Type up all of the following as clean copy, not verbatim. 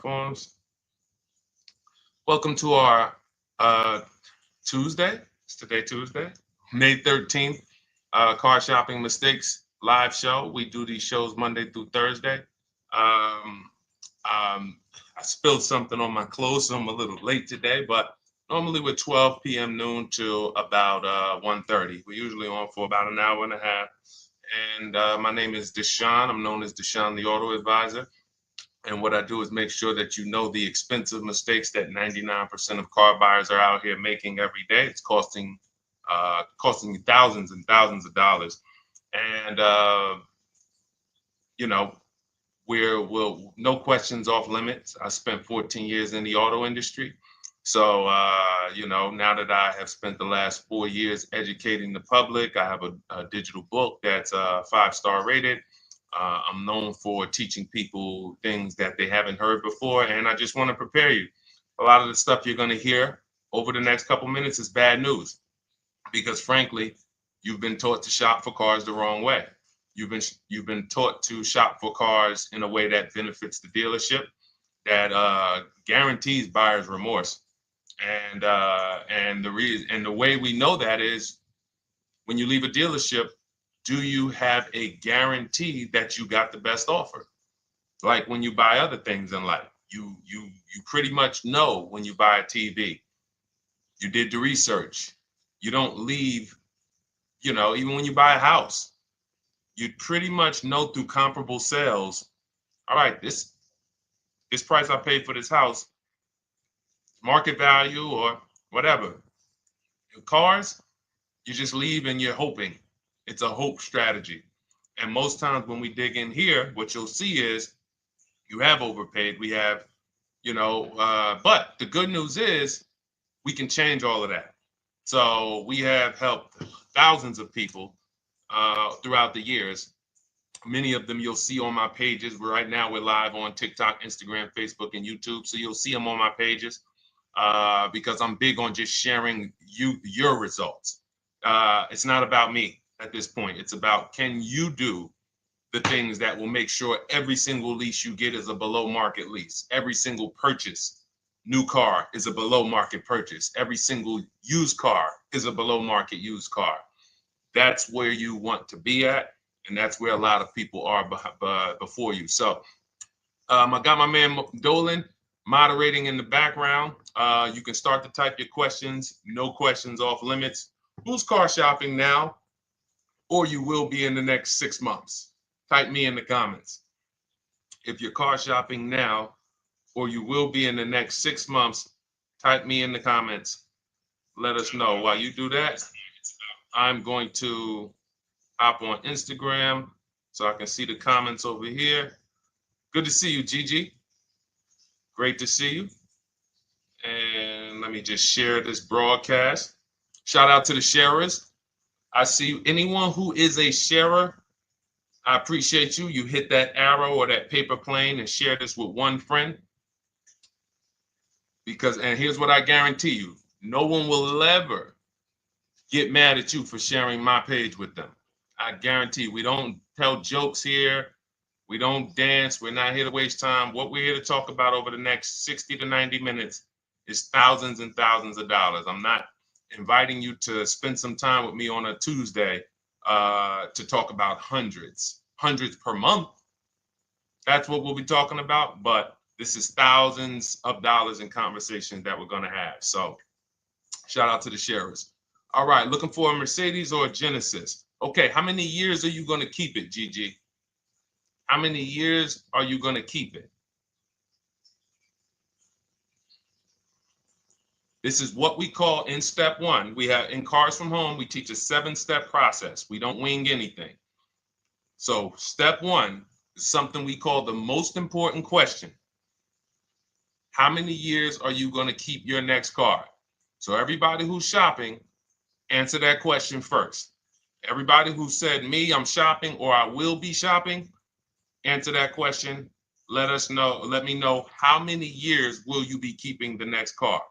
Forms. Welcome to our Tuesday. It's today Tuesday, May 13th. Car shopping mistakes live show. We do these shows Monday through Thursday. Um, I spilled something on my clothes, so I'm a little late today, but normally we're 12 p.m. noon till about 1:30. We're usually on for about an hour and a half. And my name is Deshone. I'm known as Deshone the Auto Advisor. And what I do is make sure that you know the expensive mistakes that 99% of car buyers are out here making every day. It's costing you thousands and thousands of dollars. And you know, we'll no questions off limits. I spent 14 years in the auto industry. So now that I have spent the last 4 years educating the public, I have a digital book that's 5-star rated. I'm known for teaching people things that they haven't heard before, and I just want to prepare you. A lot of the stuff you're going to hear over the next couple minutes is bad news because, frankly, you've been taught to shop for cars the wrong way. You've been taught to shop for cars in a way that benefits the dealership, that guarantees buyer's remorse, and the way we know that is when you leave a dealership. Do you have a guarantee that you got the best offer? Like when you buy other things in life, you pretty much know when you buy a TV. You did the research. You don't leave, even when you buy a house, you pretty much know through comparable sales, all right, this price I paid for this house, market value or whatever. Cars, you just leave and you're hoping. It's a hope strategy. And most times when we dig in here, what you'll see is you have overpaid. We have, but the good news is we can change all of that. So we have helped thousands of people throughout the years. Many of them you'll see on my pages. Right now we're live on TikTok, Instagram, Facebook, and YouTube. So you'll see them on my pages because I'm big on just sharing your results. It's not about me at this point. It's about, can you do the things that will make sure every single lease you get is a below market lease. Every single purchase, new car, is a below market purchase. Every single used car is a below market used car. That's where you want to be at, and that's where a lot of people are before you. So I got my man Dolan moderating in the background. You can start to type your questions. No questions off limits. Who's car shopping now, or you will be in the next 6 months? Type me in the comments. If you're car shopping now, or you will be in the next 6 months, type me in the comments. Let us know. While you do that, I'm going to hop on Instagram so I can see the comments over here. Good to see you, Gigi. Great to see you. And let me just share this broadcast. Shout out to the sharers. I see anyone who is a sharer. I appreciate you. You hit that arrow or that paper plane and share this with one friend. And here's what I guarantee you. No one will ever get mad at you for sharing my page with them. I guarantee you, we don't tell jokes here. We don't dance. We're not here to waste time. What we're here to talk about over the next 60 to 90 minutes is thousands and thousands of dollars. I'm not inviting you to spend some time with me on a Tuesday to talk about hundreds per month. That's what we'll be talking about. But this is thousands of dollars in conversations that we're going to have. So shout out to the sharers. All right, looking for a Mercedes or a Genesis. Okay, how many years are you going to keep it, Gigi? How many years are you going to keep it? This is what we call in step one. We have in Cars from Home, we teach a 7-step process. We don't wing anything. So step one is something we call the most important question. How many years are you going to keep your next car? So everybody who's shopping, answer that question first. Everybody who said me, I'm shopping, or I will be shopping, answer that question. Let me know how many years will you be keeping the next car?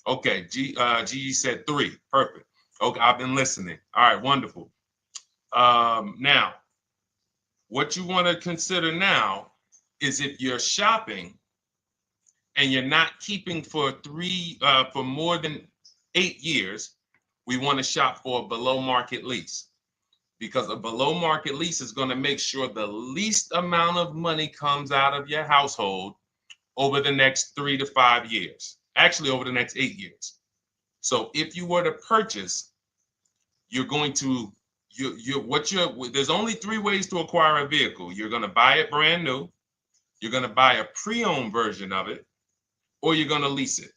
Okay, Gigi said 3. Perfect. Okay, I've been listening. All right, wonderful. Now, what you want to consider now is if you're shopping, and you're not keeping for more than 8 years, we want to shop for a below market lease, because a below market lease is going to make sure the least amount of money comes out of your household over the next 3 to 5 years, actually over the next 8 years. So if you were to purchase, you're going to, there's only 3 ways to acquire a vehicle. You're going to buy it brand new, you're going to buy a pre-owned version of it, or you're going to lease it,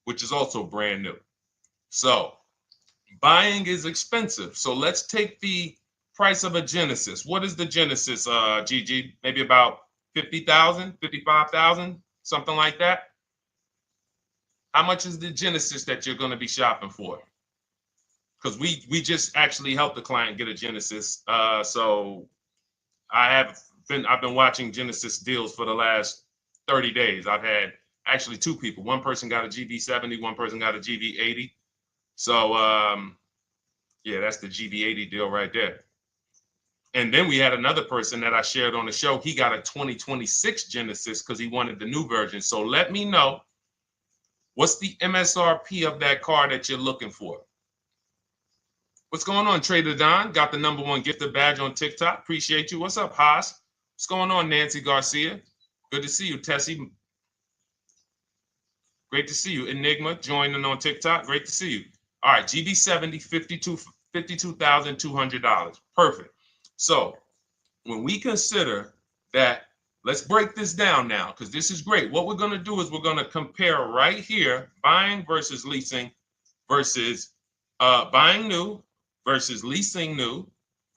which is also brand new. So buying is expensive. So let's take the price of a Genesis. What is the Genesis, Gigi? Maybe about 50,000, 55,000, something like that. How much is the Genesis that you're going to be shopping for? Because we just actually helped the client get a Genesis. So I've been watching Genesis deals for the last 30 days. I've had actually 2 people. One person got a GB70, one person got a GB80. So yeah, that's the GB80 deal right there. And then we had another person that I shared on the show. He got a 2026 Genesis because he wanted the new version. So let me know, what's the MSRP of that car that you're looking for? What's going on, Trader Don? Got the #1 gifted badge on TikTok. Appreciate you. What's up, Haas? What's going on, Nancy Garcia? Good to see you, Tessie. Great to see you. Enigma joining on TikTok. Great to see you. All right, GB70, $52,200. Perfect. So when we consider that, let's break this down now, because this is great. What we're going to do is we're going to compare right here, buying versus leasing versus buying new versus leasing new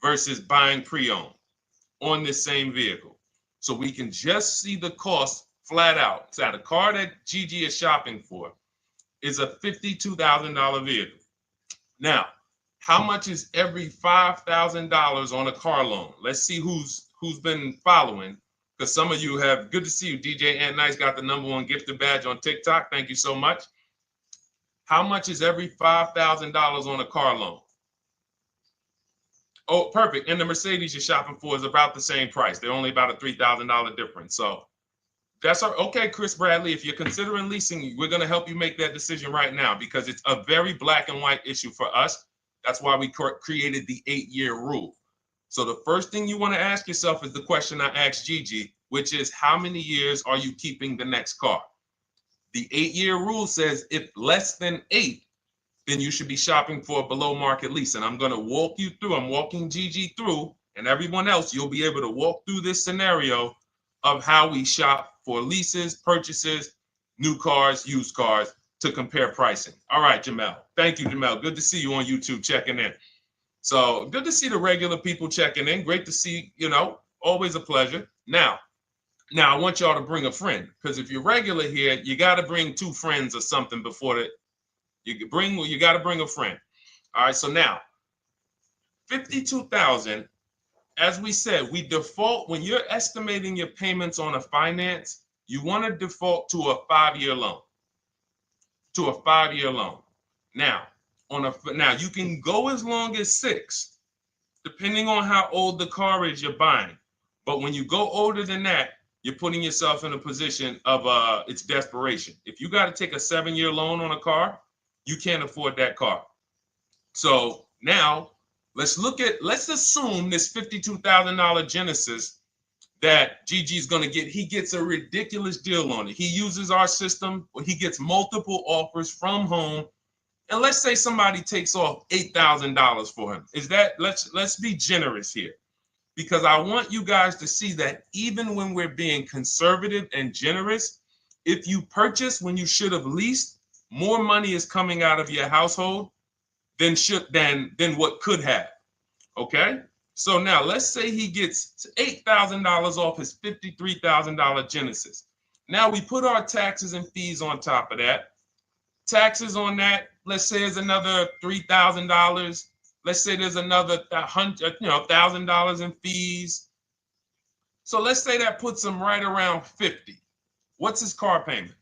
versus buying pre-owned on this same vehicle. So we can just see the cost flat out. So the car that Gigi is shopping for is a $52,000 vehicle. Now, how much is every $5,000 on a car loan? Let's see who's been following, because some of you have. Good to see you, DJ Ant Nice got the #1 gifted badge on TikTok. Thank you so much. How much is every $5,000 on a car loan? Oh, perfect. And the Mercedes you're shopping for is about the same price. They're only about a $3,000 difference. So that's okay, Chris Bradley. If you're considering leasing, we're going to help you make that decision right now, because it's a very black and white issue for us. That's why we created the 8-year rule. So the first thing you want to ask yourself is the question I asked Gigi, which is, how many years are you keeping the next car? The 8-year rule says if less than 8, then you should be shopping for a below market lease. And I'm going to walk you through, I'm walking Gigi through, and everyone else, you'll be able to walk through this scenario of how we shop for leases, purchases, new cars, used cars, to compare pricing. All right, Jamel. Thank you, Jamel. Good to see you on YouTube checking in. So good to see the regular people checking in. Great to see, always a pleasure. Now I want y'all to bring a friend, because if you're regular here, you got to bring 2 friends or something before you got to bring a friend. All right, so now 52,000, as we said, we default when you're estimating your payments on a finance, you want to default to a 5-year loan. Now, you can go as long as 6, depending on how old the car is you're buying. But when you go older than that, you're putting yourself in a position of it's desperation. If you got to take a 7-year loan on a car, you can't afford that car. So now let's assume this $52,000 Genesis that Gigi's going to get. He gets a ridiculous deal on it. He uses our system, he gets multiple offers from home. And let's say somebody takes off $8,000 for him. Let's be generous here, because I want you guys to see that even when we're being conservative and generous, if you purchase when you should have leased, more money is coming out of your household than what could have. Okay? So now let's say he gets $8,000 off his $53,000 Genesis. Now we put our taxes and fees on top of that. Taxes on that, let's say, is another $3,000. Let's say there's another $1,000 in fees. So let's say that puts him right around 50. What's his car payment?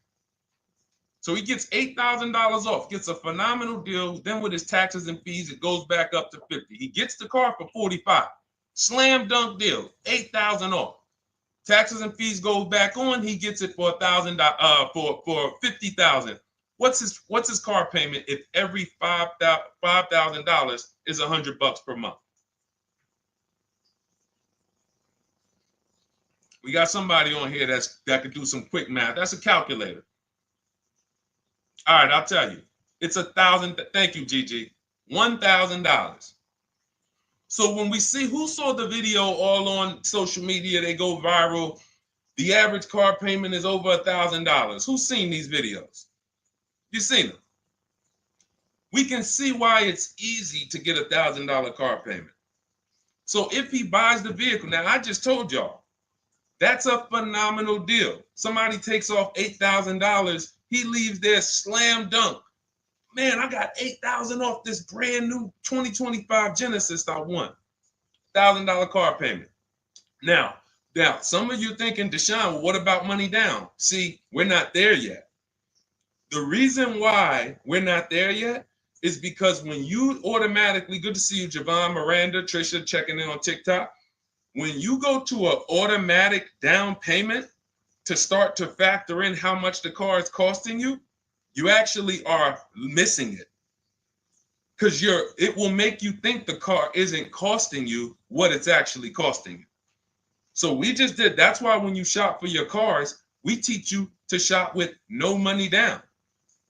So he gets $8,000 off, gets a phenomenal deal. Then with his taxes and fees, it goes back up to 50. He gets the car for 45. Slam dunk deal, $8,000 off. Taxes and fees go back on. He gets it for $1,000. For $50,000. What's his car payment if every $5,000 is $100 per month? We got somebody on here that could do some quick math. That's a calculator. All right, I'll tell you. It's $1,000. Thank you, Gigi. $1,000. So when we see who saw the video all on social media, they go viral. The average car payment is over $1,000. Who's seen these videos? You've seen them. We can see why it's easy to get $1,000 car payment. So if he buys the vehicle, now I just told y'all, that's a phenomenal deal. Somebody takes off $8,000. He leaves there slam dunk. Man, I got $8,000 off this brand new 2025 Genesis I won. $1,000 car payment. Now, some of you thinking, Deshone, well, what about money down? See, we're not there yet. The reason why we're not there yet is because when you automatically, good to see you, Javon, Miranda, Trisha, checking in on TikTok. When you go to an automatic down payment to start to factor in how much the car is costing you, you actually are missing it. Because it will make you think the car isn't costing you what it's actually costing you. So we just did. That's why when you shop for your cars, we teach you to shop with no money down.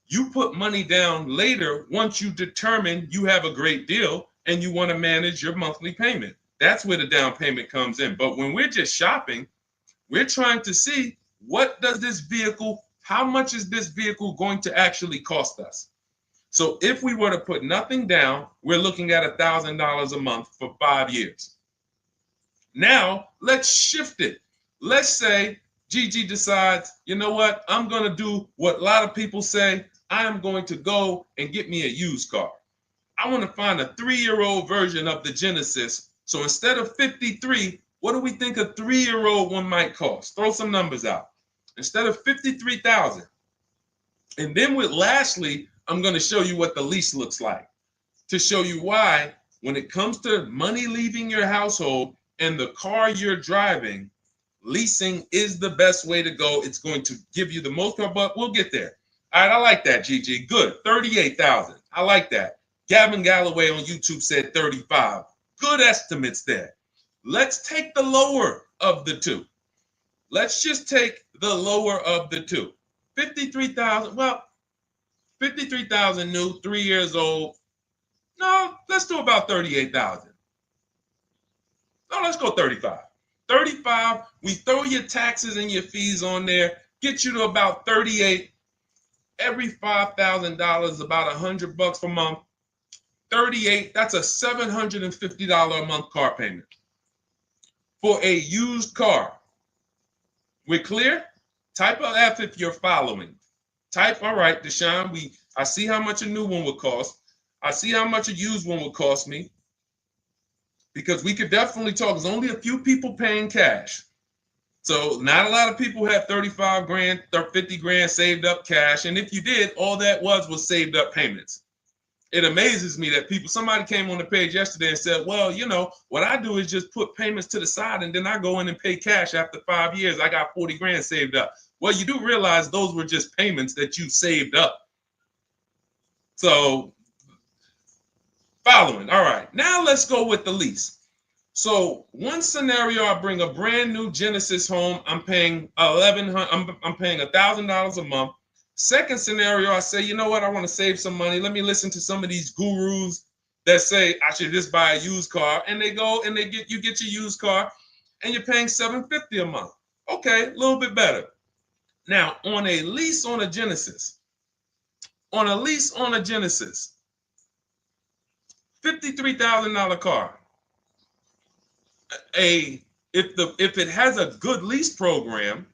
You put money down later once you determine you have a great deal and you want to manage your monthly payment. That's where the down payment comes in. But when we're just shopping, we're trying to see how much is this vehicle going to actually cost us? So if we were to put nothing down, we're looking at $1,000 a month for 5 years. Now, let's shift it. Let's say Gigi decides, you know what? I'm going to do what a lot of people say. I am going to go and get me a used car. I want to find a 3-year-old version of the Genesis. So instead of $53,000, what do we think a 3-year-old one might cost? Throw some numbers out. Instead of $53,000. And then lastly, I'm going to show you what the lease looks like to show you why when it comes to money leaving your household and the car you're driving, leasing is the best way to go. It's going to give you the most, but we'll get there. All right, I like that, Gigi. Good. 38,000. I like that. Gavin Galloway on YouTube said 35. Good estimates there. Let's take the lower of the two. Let's just take the lower of the two. 53,000. Well, 53,000 new, 3 years old. No, let's do about 38,000. No, let's go 35. 35, we throw your taxes and your fees on there, get you to about 38. Every $5,000, about $100 per month. 38, that's a $750 a month car payment for a used car. We're clear? Type of F if you're following. Type, all right, Deshone, I see how much a new one would cost. I see how much a used one would cost me. Because we could definitely talk. There's only a few people paying cash. So not a lot of people have 35 grand, 50 grand saved up cash. And if you did, all that was saved up payments. It amazes me that somebody came on the page yesterday and said, well, you know, what I do is just put payments to the side and then I go in and pay cash after 5 years. I got 40 grand saved up. Well, you do realize those were just payments that you saved up. So following. All right, now let's go with the lease. So one scenario, I bring a brand new Genesis home. I'm paying $1,000 a month. Second scenario, I say, you know what? I want to save some money. Let me listen to some of these gurus that say I should just buy a used car, and they go and you get your used car, and you're paying $750 a month. Okay, a little bit better. Now on a lease on a Genesis, $53,000 car. If it has a good lease program,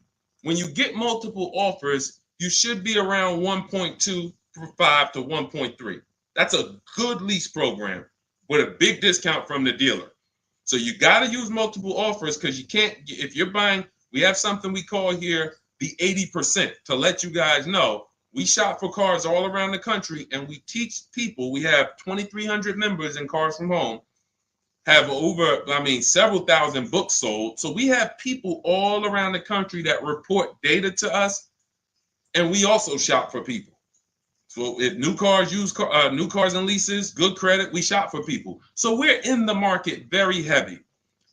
when you get multiple offers, you should be around 1.25 to 1.3. That's a good lease program with a big discount from the dealer. So you got to use multiple offers because you can't, if you're buying, we have something we call here the 80% to let you guys know. We shop for cars all around the country and we teach people, we have 2,300 members in Cars from Home, have several thousand books sold. So we have people all around the country that report data to us, and we also shop for people. So if new cars, new cars and leases, good credit, we shop for people. So we're in the market very heavy.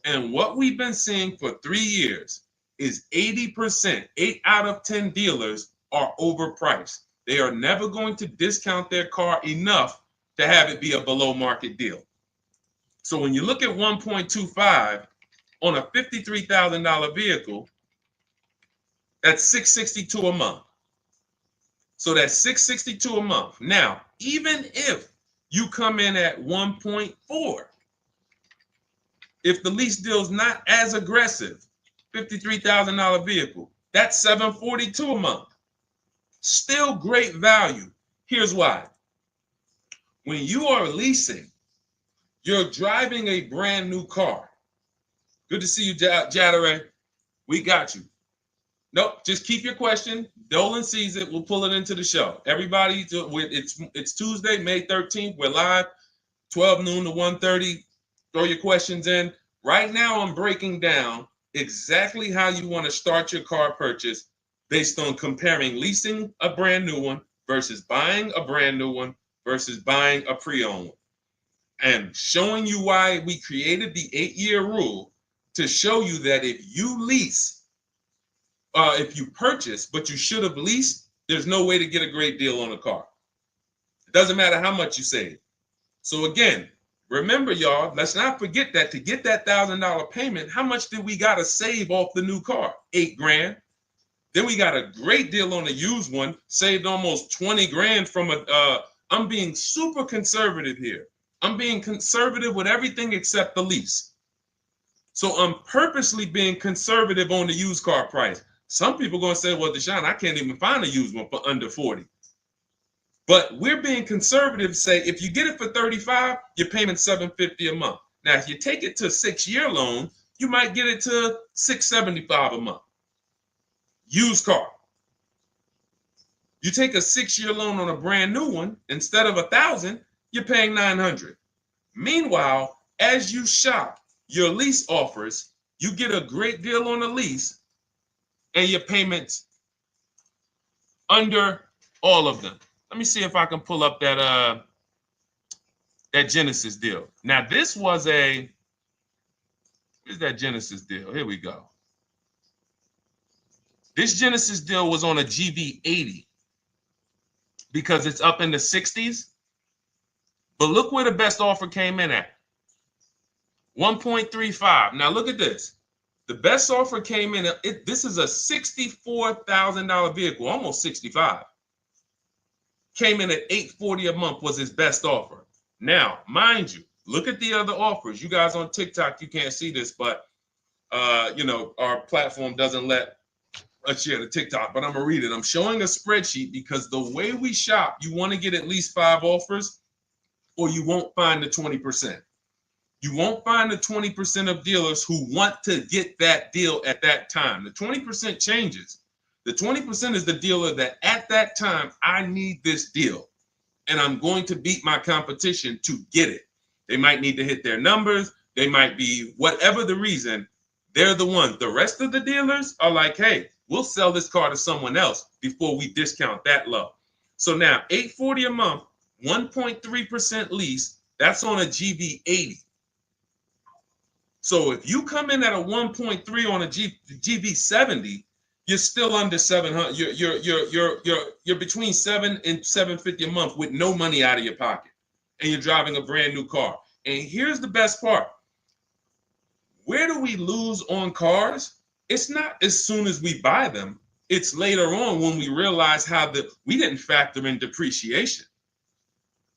And what we've been seeing for 3 years is 80%, 8 out of 10 dealers are overpriced. They are never going to discount their car enough to have it be a below market deal. So when you look at 1.25 on a $53,000 vehicle, that's $662 a month. So that's $662 a month. Now, even if you come in at 1.4, if the lease deal is not as aggressive, $53,000 vehicle, that's $742 a month. Still great value. Here's why. When you are leasing, you're driving a brand new car. Good to see you, Jadare. We got you. Nope, just keep your question. Dolan sees it. We'll pull it into the show. Everybody, it's Tuesday, May 13th. We're live, 12 noon to 1:30. Throw your questions in. Right now, I'm breaking down exactly how you want to start your car purchase based on comparing leasing a brand new one versus buying a brand new one versus buying a pre-owned one. And showing you why we created the 8-year rule to show you that if you lease, if you purchase, but you should have leased, there's no way to get a great deal on a car. It doesn't matter how much you save. So again, remember, y'all, let's not forget that to get that $1,000 payment, how much did we got to save off the new car? $8,000. Then we got a great deal on a used one, saved almost 20 grand from I'm being super conservative here. I'm being conservative with everything except the lease. So I'm purposely being conservative on the used car price. Some people are going to say, well, Deshone, I can't even find a used one for under 40. But we're being conservative, say if you get it for 35, you're paying $750 a month. Now, if you take it to a 6-year loan, you might get it to $675 a month. Used car. You take a 6-year loan on a brand new one, instead of $1,000, you're paying $900. Meanwhile, as you shop your lease offers, you get a great deal on the lease, and your payments under all of them. Let me see if I can pull up that Genesis deal. Now, this was where's that Genesis deal? Here we go. This Genesis deal was on a GV80 because it's up in the 60s. But look where the best offer came in at. 1.35. Now look at this. The best offer came in, this is a $64,000 vehicle, almost 65. Came in at $840 a month was his best offer. Now, mind you, look at the other offers. You guys on TikTok, you can't see this, but our platform doesn't let us share the TikTok, but I'm gonna read it. I'm showing a spreadsheet because the way we shop, you want to get at least 5 offers or you won't find the 20%. You won't find the 20% of dealers who want to get that deal at that time. The 20% changes. The 20% is the dealer that at that time, I need this deal and I'm going to beat my competition to get it. They might need to hit their numbers. They might be whatever the reason. They're the ones. The rest of the dealers are like, hey, we'll sell this car to someone else before we discount that low. So now $840 a month, 1.3% lease, that's on a GV80. So if you come in at a 1.3 on a GV70, you're still under 700. You're between 7 and 750 a month with no money out of your pocket, and you're driving a brand new car. And here's the best part: where do we lose on cars? It's not as soon as we buy them. It's later on when we realize we didn't factor in depreciation.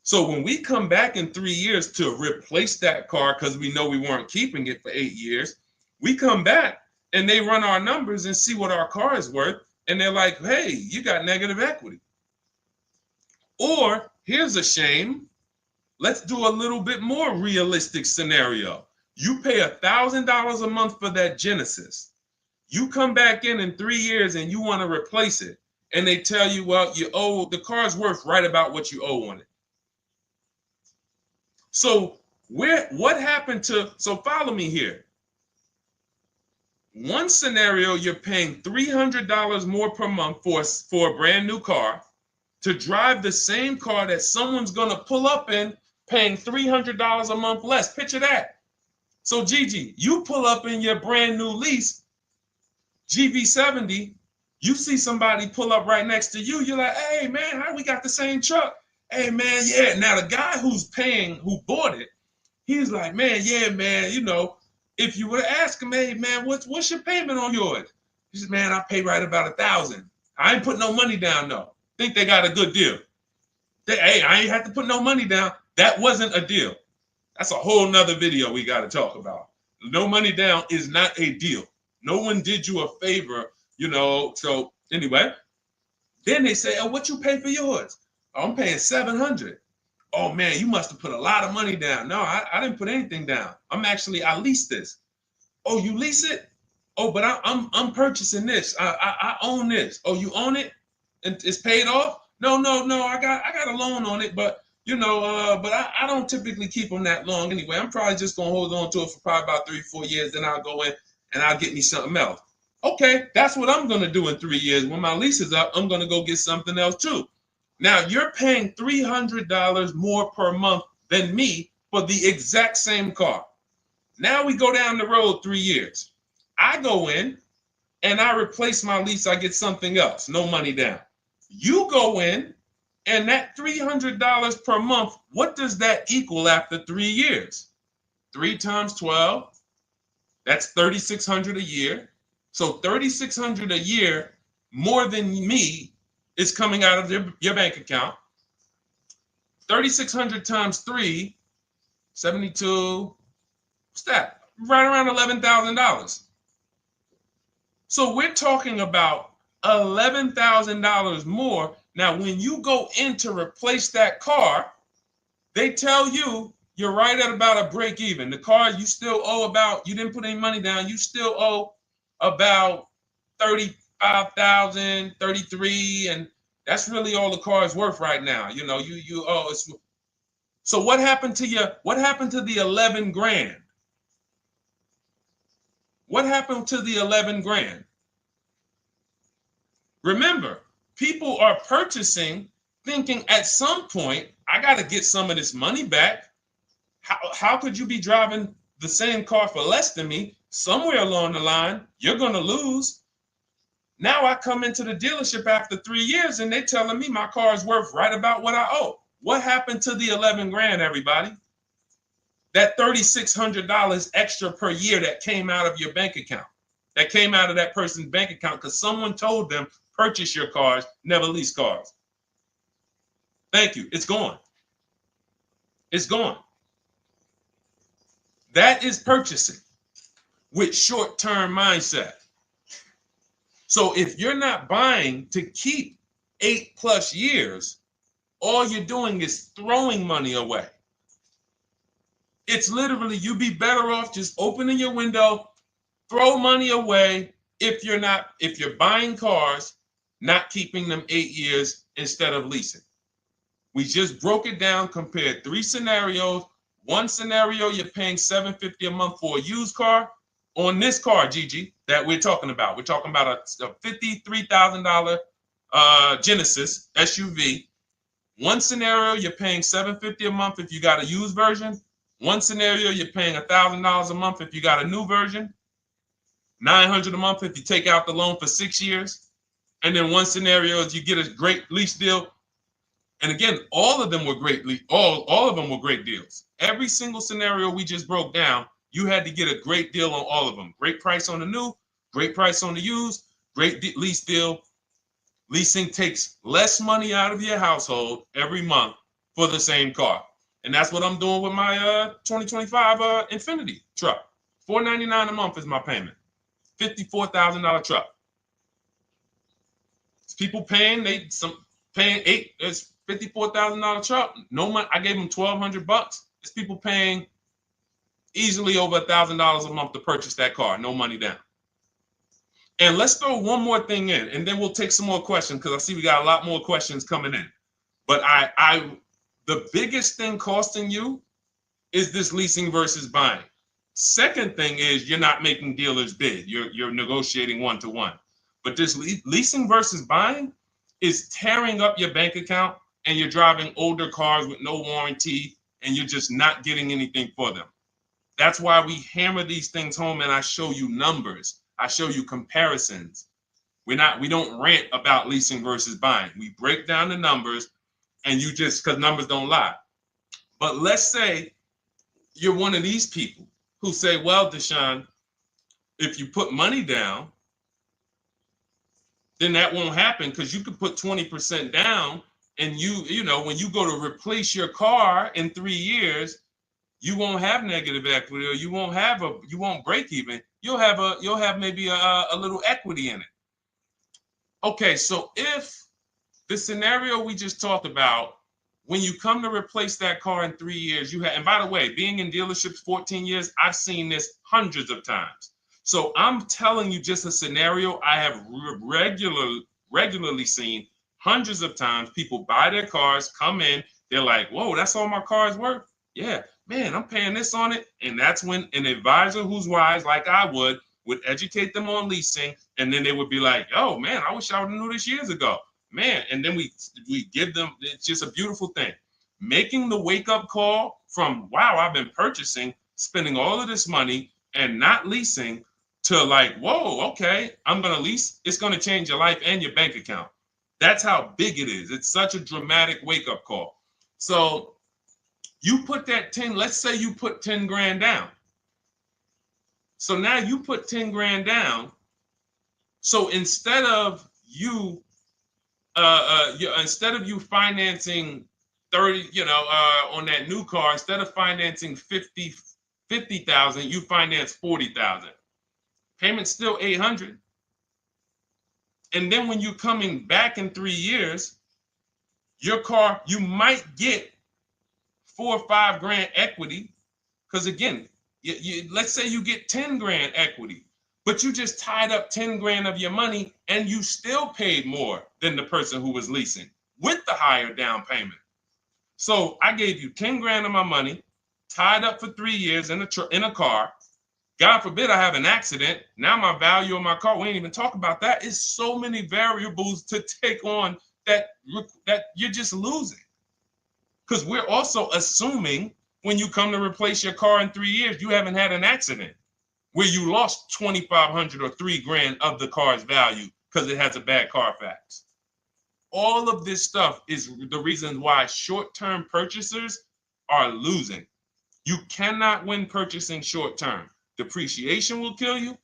So when we come back in 3 years to replace that car because we know we weren't keeping it for 8 years, we come back and they run our numbers and see what our car is worth. And they're like, hey, you got negative equity. Or here's a shame. Let's do a little bit more realistic scenario. You pay $1,000 a month for that Genesis. You come back in 3 years and you want to replace it. And they tell you, well, the car's worth right about what you owe on it. So What happened to, so follow me here. One scenario, you're paying $300 more per month for a brand new car to drive the same car that someone's going to pull up in, paying $300 a month less. Picture that. So Gigi, you pull up in your brand new lease, GV70, you see somebody pull up right next to you. You're like, hey man, how we got the same truck? Hey man, yeah. Now the guy who bought it, he's like, man, yeah, man, you know, if you were to ask him, hey man, what's your payment on yours? He says, man, I pay right about $1,000. I ain't put no money down though. Think they got a good deal. Hey, I ain't had to put no money down. That wasn't a deal. That's a whole nother video we got to talk about. No money down is not a deal. No one did you a favor, you know. So anyway, then they say, oh, what you pay for yours? Oh, I'm paying $700. Oh man, you must have put a lot of money down. No, I didn't put anything down. I leased this. Oh, you lease it? Oh, but I'm purchasing this. I own this. Oh, you own it? And it's paid off? No. I got a loan on it, but you know, but I don't typically keep them that long anyway. I'm probably just gonna hold on to it for probably about 3-4 years. Then I'll go in and I'll get me something else. Okay, that's what I'm gonna do in 3 years. When my lease is up, I'm gonna go get something else too. Now you're paying $300 more per month than me for the exact same car. Now we go down the road 3 years. I go in and I replace my lease. I get something else, no money down. You go in and that $300 per month, what does that equal after 3 years? 3 times 12, that's $3,600 a year. So $3,600 a year more than me is coming out of your bank account. 3,600 times 3, 72, what's that? Right around $11,000. So we're talking about $11,000 more. Now, when you go in to replace that car, they tell you you're right at about a break even. The car you still owe about, you didn't put any money down, you still owe about 35,000, 33, and that's really all the car is worth right now. You know, you owe. So what happened to you? What happened to the 11 grand? What happened to the 11 grand? Remember, people are purchasing thinking at some point, I got to get some of this money back. How could you be driving the same car for less than me? Somewhere along the line, you're going to lose. Now I come into the dealership after 3 years and they're telling me my car is worth right about what I owe. What happened to the 11 grand, everybody? That $3,600 extra per year that came out of your bank account, that came out of that person's bank account because someone told them, purchase your cars, never lease cars. Thank you. It's gone. It's gone. That is purchasing with short-term mindset. So if you're not buying to keep 8+ years, all you're doing is throwing money away. It's literally, you'd be better off just opening your window, throw money away if you're buying cars, not keeping them 8 years instead of leasing. We just broke it down, compared 3 scenarios. One scenario, you're paying $750 a month for a used car. On this car, Gigi, that we're talking about a $53,000 Genesis SUV. One scenario, you're paying $750 a month if you got a used version. One scenario, you're paying $1,000 a month if you got a new version. $900 a month if you take out the loan for 6 years. And then one scenario is you get a great lease deal. And again, all of them were great. All of them were great deals. Every single scenario we just broke down, you had to get a great deal on all of them. Great price on the new, great price on the used, great lease deal. Leasing takes less money out of your household every month for the same car. And that's what I'm doing with my 2025 Infiniti truck. $499 a month is my payment. $54,000 truck. It's people paying, it's $54,000 truck. No money. I gave them $1,200. It's people paying easily over $1,000 a month to purchase that car. No money down. And let's throw one more thing in, and then we'll take some more questions because I see we got a lot more questions coming in. But the biggest thing costing you is this leasing versus buying? Second thing is you're not making dealers bid. You're negotiating one-to-one. But this leasing versus buying is tearing up your bank account, and you're driving older cars with no warranty, and you're just not getting anything for them. That's why we hammer these things home, and I show you numbers. I show you comparisons. We don't rant about leasing versus buying. We break down the numbers, and you just, because numbers don't lie. But let's say you're one of these people who say, well, Deshone, if you put money down, then that won't happen, because you could put 20% down, and you know, when you go to replace your car in 3 years, you won't have negative equity, or you won't break even. You'll have maybe a little equity in it. Okay, so if the scenario we just talked about, when you come to replace that car in 3 years, and by the way, being in dealerships 14 years, I've seen this hundreds of times. So I'm telling you just a scenario I have regularly seen hundreds of times. People buy their cars, come in, they're like, whoa, that's all my car's worth? Yeah, man, I'm paying this on it. And that's when an advisor who's wise, like I would educate them on leasing. And then they would be like, oh, man, I wish I would have knew this years ago. Man, and then we give them, it's just a beautiful thing. Making the wake-up call from, wow, I've been purchasing, spending all of this money and not leasing, to like, whoa, okay, I'm going to lease. It's going to change your life and your bank account. That's how big it is. It's such a dramatic wake-up call. So you put that 10, let's say you put 10 grand down. So now you put 10 grand down. So instead of you financing 30, on that new car, instead of financing 50,000, you finance 40,000. Payment's still 800. And then when you're coming back in 3 years, your car, you might get 4 or 5 grand equity. Because again, let's say you get 10 grand equity, but you just tied up 10 grand of your money, and you still paid more than the person who was leasing with the higher down payment. So I gave you 10 grand of my money, tied up for 3 years in a car. God forbid I have an accident. Now my value of my car, we ain't even talk about that. It's so many variables to take on that you're just losing. Because we're also assuming when you come to replace your car in 3 years, you haven't had an accident where you lost 2,500 or 3 grand of the car's value because it has a bad Carfax. All of this stuff is the reason why short-term purchasers are losing. You cannot win purchasing short-term. Depreciation will kill you.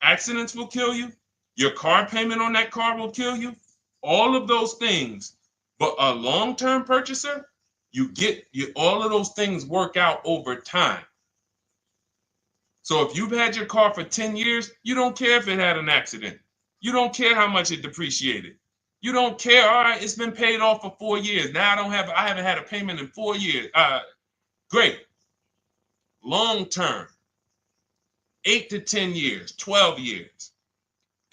Accidents will kill you. Your car payment on that car will kill you. All of those things. But a long-term purchaser, all of those things work out over time. So if you've had your car for 10 years, you don't care if it had an accident. You don't care how much it depreciated. You don't care. All right, it's been paid off for 4 years. Now I haven't had a payment in 4 years. Great. Long-term. 8 to 10 years, 12 years.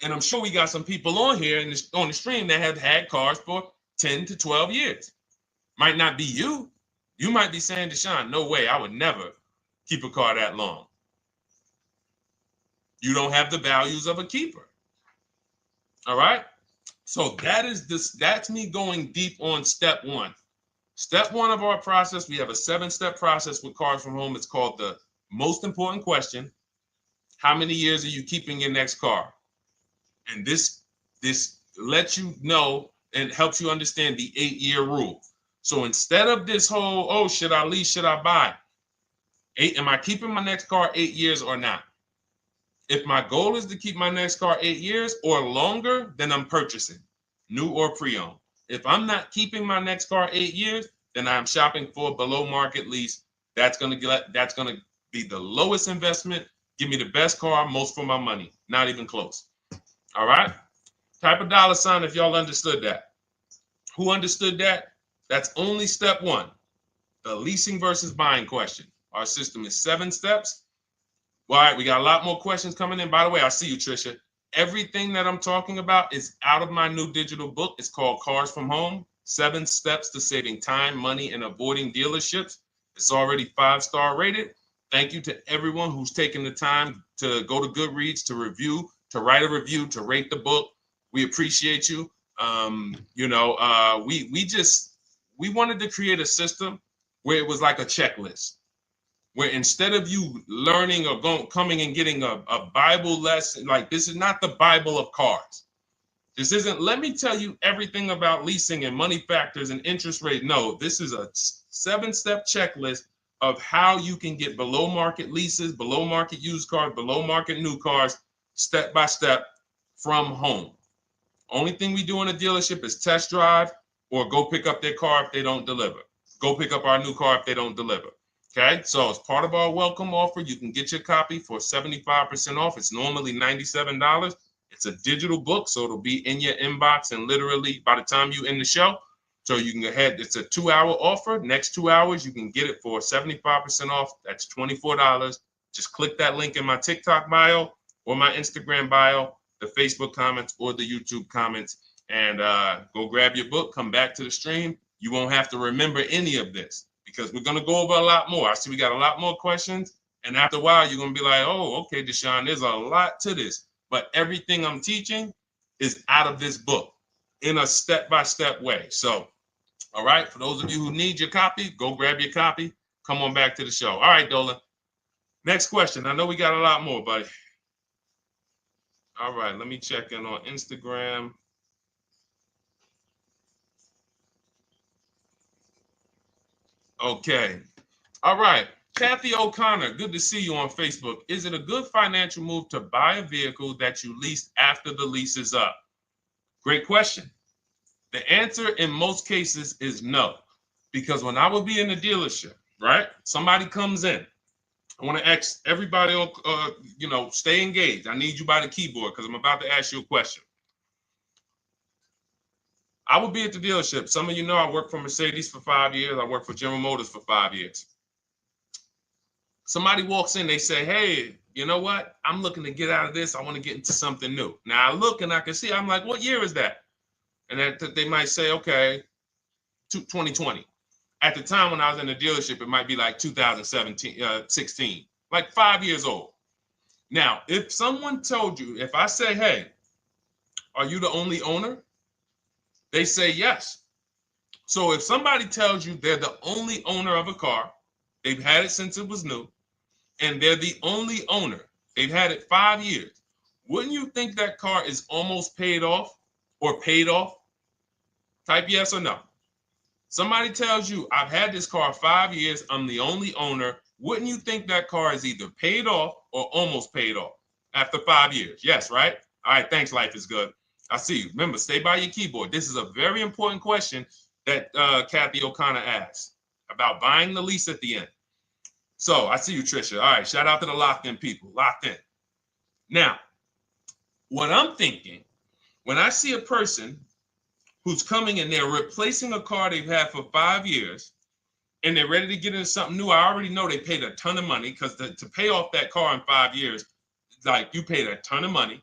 And I'm sure we got some people on here on the stream that have had cars for 10 to 12 years. Might not be you. You might be saying, Deshone, no way, I would never keep a car that long. You don't have the values of a keeper. All right? So that's me going deep on step one. Step one of our process, we have a 7-step process with Cars from Home. It's called the most important question. How many years are you keeping your next car? And this lets you know and helps you understand the 8-year rule. So instead of this whole, oh, should I lease, should I buy? Am I keeping my next car 8 years or not? If my goal is to keep my next car 8 years or longer, then I'm purchasing, new or pre-owned. If I'm not keeping my next car 8 years, then I'm shopping for a below market lease. That's gonna be the lowest investment. Give me the best car, most for my money. Not even close. All right? Type a dollar sign if y'all understood that. Who understood that? That's only step one. The leasing versus buying question. Our system is 7 steps. All right, we got a lot more questions coming in. By the way, I see you, Trisha. Everything that I'm talking about is out of my new digital book. It's called Cars from Home, 7 Steps to Saving Time, Money, and Avoiding Dealerships. It's already 5-star rated. Thank you to everyone who's taken the time to go to Goodreads to review, to write a review, to rate the book. We appreciate you. We wanted to create a system where it was like a checklist, where instead of you learning or coming and getting a Bible lesson, like this is not the Bible of cars. This isn't, let me tell you everything about leasing and money factors and interest rate. No, this is a 7-step checklist of how you can get below market leases, below market used cars, below market new cars, step by step from home. Only thing we do in a dealership is test drive or go pick up their car if they don't deliver. Go pick up our new car if they don't deliver. Okay, so as part of our welcome offer, you can get your copy for 75% off. It's normally $97. It's a digital book, so it'll be in your inbox and literally by the time you end the show. So you can go ahead. It's a 2-hour offer. Next 2 hours, you can get it for 75% off. That's $24. Just click that link in my TikTok bio or my Instagram bio, the Facebook comments or the YouTube comments, and go grab your book. Come back to the stream. You won't have to remember any of this because we're going to go over a lot more. I see we got a lot more questions. And after a while, you're going to be like, oh, okay, Deshone, there's a lot to this. But everything I'm teaching is out of this book in a step-by-step way. So, all right, for those of you who need your copy, go grab your copy. Come on back to the show. All right, Dolan. Next question. I know we got a lot more, buddy. All right, let me check in on Instagram. Okay. All right. Kathy O'Connor, good to see you on Facebook. Is it a good financial move to buy a vehicle that you leased after the lease is up? Great question. The answer in most cases is no, because when I would be in the dealership, right? Somebody comes in. I want to ask everybody, stay engaged. I need you by the keyboard because I'm about to ask you a question. I would be at the dealership. Some of you know I worked for Mercedes for 5 years. I worked for General Motors for 5 years. Somebody walks in, they say, hey, you know what? I'm looking to get out of this. I want to get into something new. Now I look and I can see, I'm like, what year is that? And that they might say, okay, 2020. At the time when I was in the dealership, it might be like 16, like 5 years old. Now, if someone told you, if I say, hey, are you the only owner? They say yes. So if somebody tells you they're the only owner of a car, they've had it since it was new, and they're the only owner, they've had it 5 years, wouldn't you think that car is almost paid off or paid off? Type yes or no. Somebody tells you, I've had this car 5 years, I'm the only owner. Wouldn't you think that car is either paid off or almost paid off after 5 years? Yes, right? All right, thanks, Life is Good. I see you. Remember, stay by your keyboard. This is a very important question that Kathy O'Connor asked about buying the lease at the end. So I see you, Trisha. All right, shout out to the locked in people. Locked in. Now, what I'm thinking, when I see a person who's coming in, they're replacing a car they've had for 5 years, and they're ready to get into something new. I already know they paid a ton of money because to pay off that car in 5 years, like you paid a ton of money.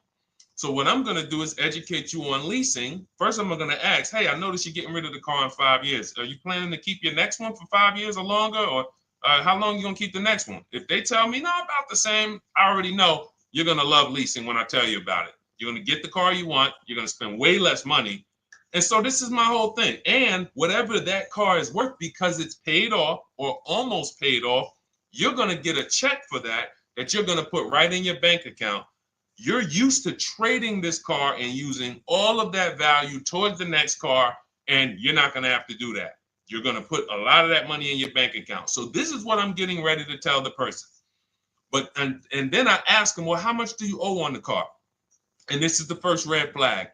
So what I'm going to do is educate you on leasing. First, I'm going to ask, hey, I noticed you're getting rid of the car in 5 years. Are you planning to keep your next one for 5 years or longer? Or how long are you going to keep the next one? If they tell me, no, about the same, I already know you're going to love leasing when I tell you about it. You're going to get the car you want. You're going to spend way less money. And so this is my whole thing. And whatever that car is worth, because it's paid off or almost paid off, you're going to get a check for that you're going to put right in your bank account. You're used to trading this car and using all of that value towards the next car, and you're not going to have to do that. You're going to put a lot of that money in your bank account. So this is what I'm getting ready to tell the person. But and then I ask them, well, how much do you owe on the car? And this is the first red flag.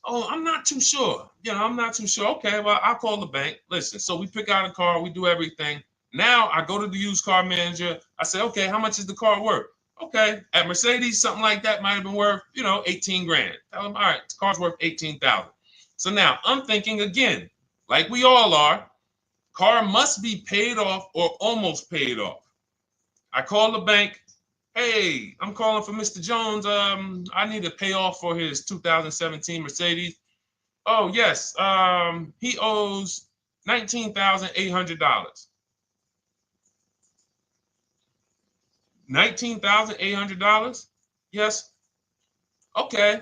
Oh, I'm not too sure. I'm not too sure. Okay, well, I'll call the bank. Listen, so we pick out a car, we do everything. Now I go to the used car manager. I say, okay, how much is the car worth? Okay, at Mercedes, something like that might have been worth, 18 grand. Tell them, all right, the car's worth 18,000. So now I'm thinking again, like we all are, car must be paid off or almost paid off. I call the bank. Hey, I'm calling for Mr. Jones. I need to pay off for his 2017 Mercedes. Oh, yes. He owes $19,800. $19,800? Yes. Okay.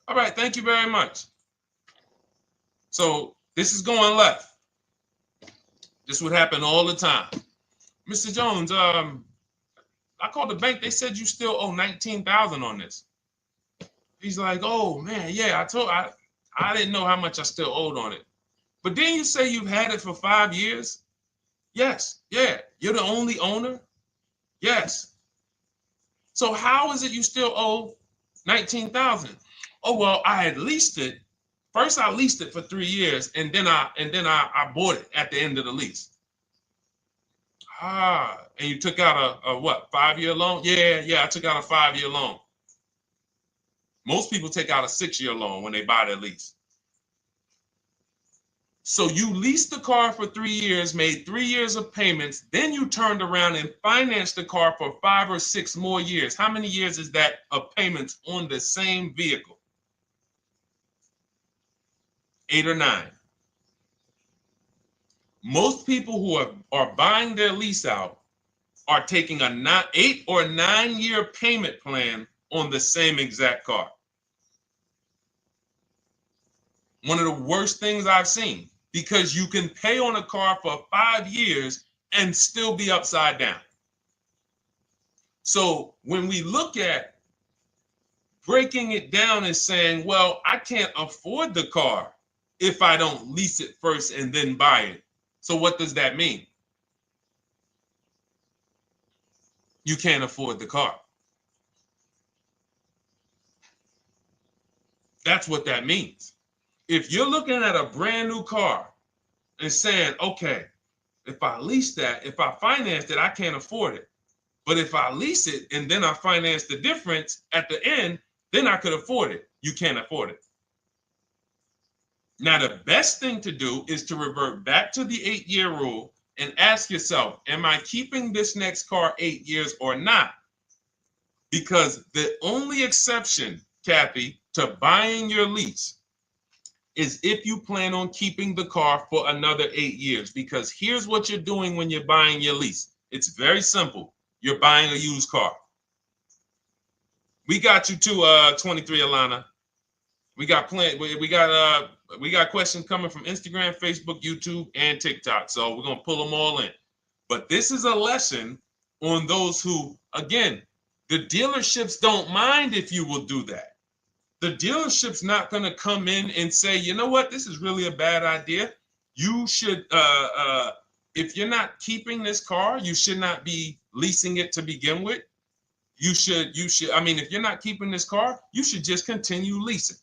All right. Thank you very much. So this is going left. This would happen all the time. Mr. Jones, I called the bank. They said you still owe 19,000 on this. He's like, oh man, yeah, I didn't know how much I still owed on it. But didn't you say you've had it for 5 years? Yes. Yeah. You're the only owner? Yes. So how is it you still owe 19,000? Oh, well, I had leased it. First I leased it for 3 years and then I bought it at the end of the lease. Ah, and you took out a what, 5-year loan? Yeah, I took out a 5-year loan. Most people take out a 6-year loan when they buy their lease. So you leased the car for 3 years, made 3 years of payments, then you turned around and financed the car for 5 or 6 more years. How many years is that of payments on the same vehicle? 8 or 9. Most people who are buying their lease out are taking a 8 or 9 year payment plan on the same exact car. One of the worst things I've seen, because you can pay on a car for 5 years and still be upside down. So when we look at breaking it down and saying, well, I can't afford the car if I don't lease it first and then buy it. So what does that mean? You can't afford the car. That's what that means. If you're looking at a brand new car and saying, okay, if I lease that, if I finance it, I can't afford it. But if I lease it and then I finance the difference at the end, then I could afford it. You can't afford it. Now, the best thing to do is to revert back to the 8-year rule and ask yourself, am I keeping this next car 8 years or not? Because the only exception, Kathy, to buying your lease is if you plan on keeping the car for another 8 years. Because here's what you're doing when you're buying your lease. It's very simple. You're buying a used car. We got you to 23, Alana. We got questions coming from Instagram, Facebook, YouTube, and TikTok. So we're gonna pull them all in. But this is a lesson on those who, again, the dealerships don't mind if you will do that. The dealership's not gonna come in and say, you know what, this is really a bad idea. You should, if you're not keeping this car, you should not be leasing it to begin with. You should, I mean, if you're not keeping this car, you should just continue leasing.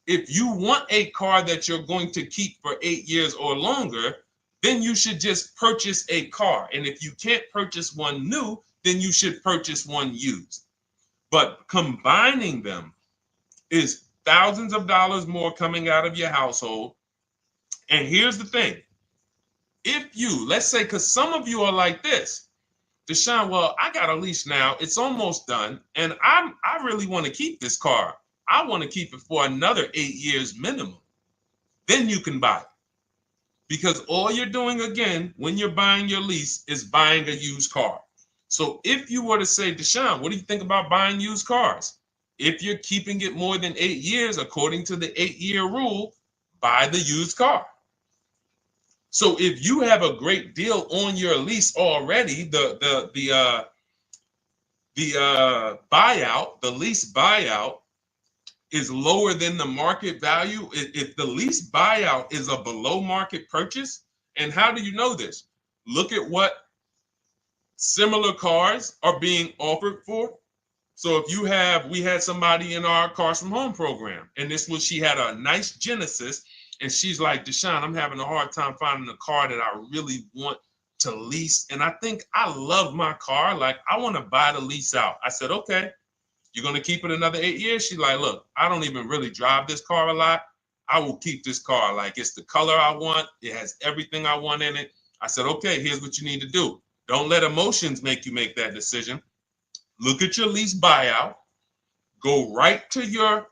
If you want a car that you're going to keep for 8 years or longer, then you should just purchase a car. And if you can't purchase one new, then you should purchase one used. But combining them is thousands of dollars more coming out of your household. And here's the thing. If you, let's say, because some of you are like this, Deshone, well, I got a lease now. It's almost done. And I really want to keep this car. I want to keep it for another 8 years minimum. Then you can buy it. Because all you're doing, again, when you're buying your lease is buying a used car. So if you were to say, Deshone, what do you think about buying used cars? If you're keeping it more than 8 years, according to the 8-year rule, buy the used car. So if you have a great deal on your lease already, the buyout, the lease buyout is lower than the market value. If the lease buyout is a below market purchase, and how do you know this? Look at what similar cars are being offered for. So if you have, we had somebody in our Cars from Home program, and she had a nice Genesis, and she's like, Deshone, I'm having a hard time finding a car that I really want to lease. And I think I love my car. Like, I want to buy the lease out. I said, okay, you're going to keep it another 8 years? She's like, look, I don't even really drive this car a lot. I will keep this car. Like, it's the color I want. It has everything I want in it. I said, okay, here's what you need to do. Don't let emotions make you make that decision. Look at your lease buyout. Go right to your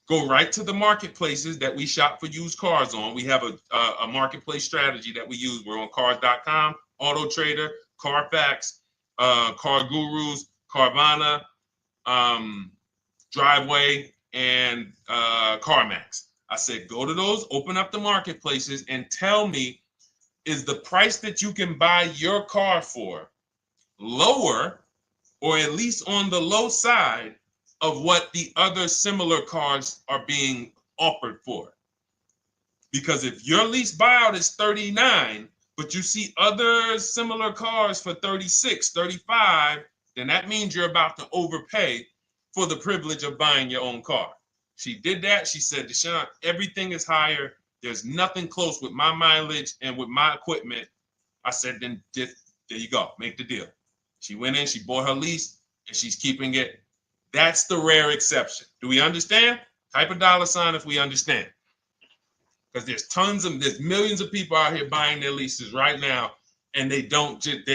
go right to the marketplaces that we shop for used cars on. We have a marketplace strategy that we use. We're on cars.com, Auto Trader, Carfax, Car Gurus, Carvana, Driveway, and CarMax. I said, go to those, open up the marketplaces, and tell me, is the price that you can buy your car for lower, or at least on the low side of what the other similar cars are being offered for? Because if your lease buyout is 39, but you see other similar cars for 36, 35, then that means you're about to overpay for the privilege of buying your own car. She did that. She said, Deshone, everything is higher. There's nothing close with my mileage and with my equipment. I said, then there you go. Make the deal. She went in, she bought her lease, and she's keeping it. That's the rare exception. Do we understand? Type a $sign if we understand. Because there's millions of people out here buying their leases right now, and they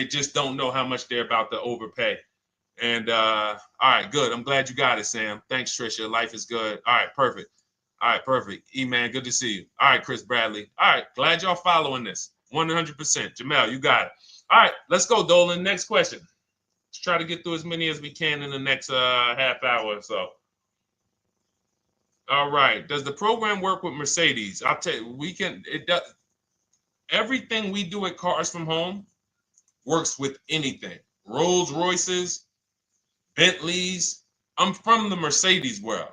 just don't know how much they're about to overpay. And all right, good. I'm glad you got it, Sam. Thanks, Trisha. Life is good. All right, perfect. All right, perfect. E-Man, good to see you. All right, Chris Bradley. All right, glad y'all following this. 100%. Jamel, you got it. All right, let's go, Dolan. Next question. Let's try to get through as many as we can in the next half hour or so. All right. Does the program work with Mercedes? I'll tell you, it does. Everything we do at Cars from Home works with anything. Rolls Royces, Bentleys. I'm from the Mercedes world.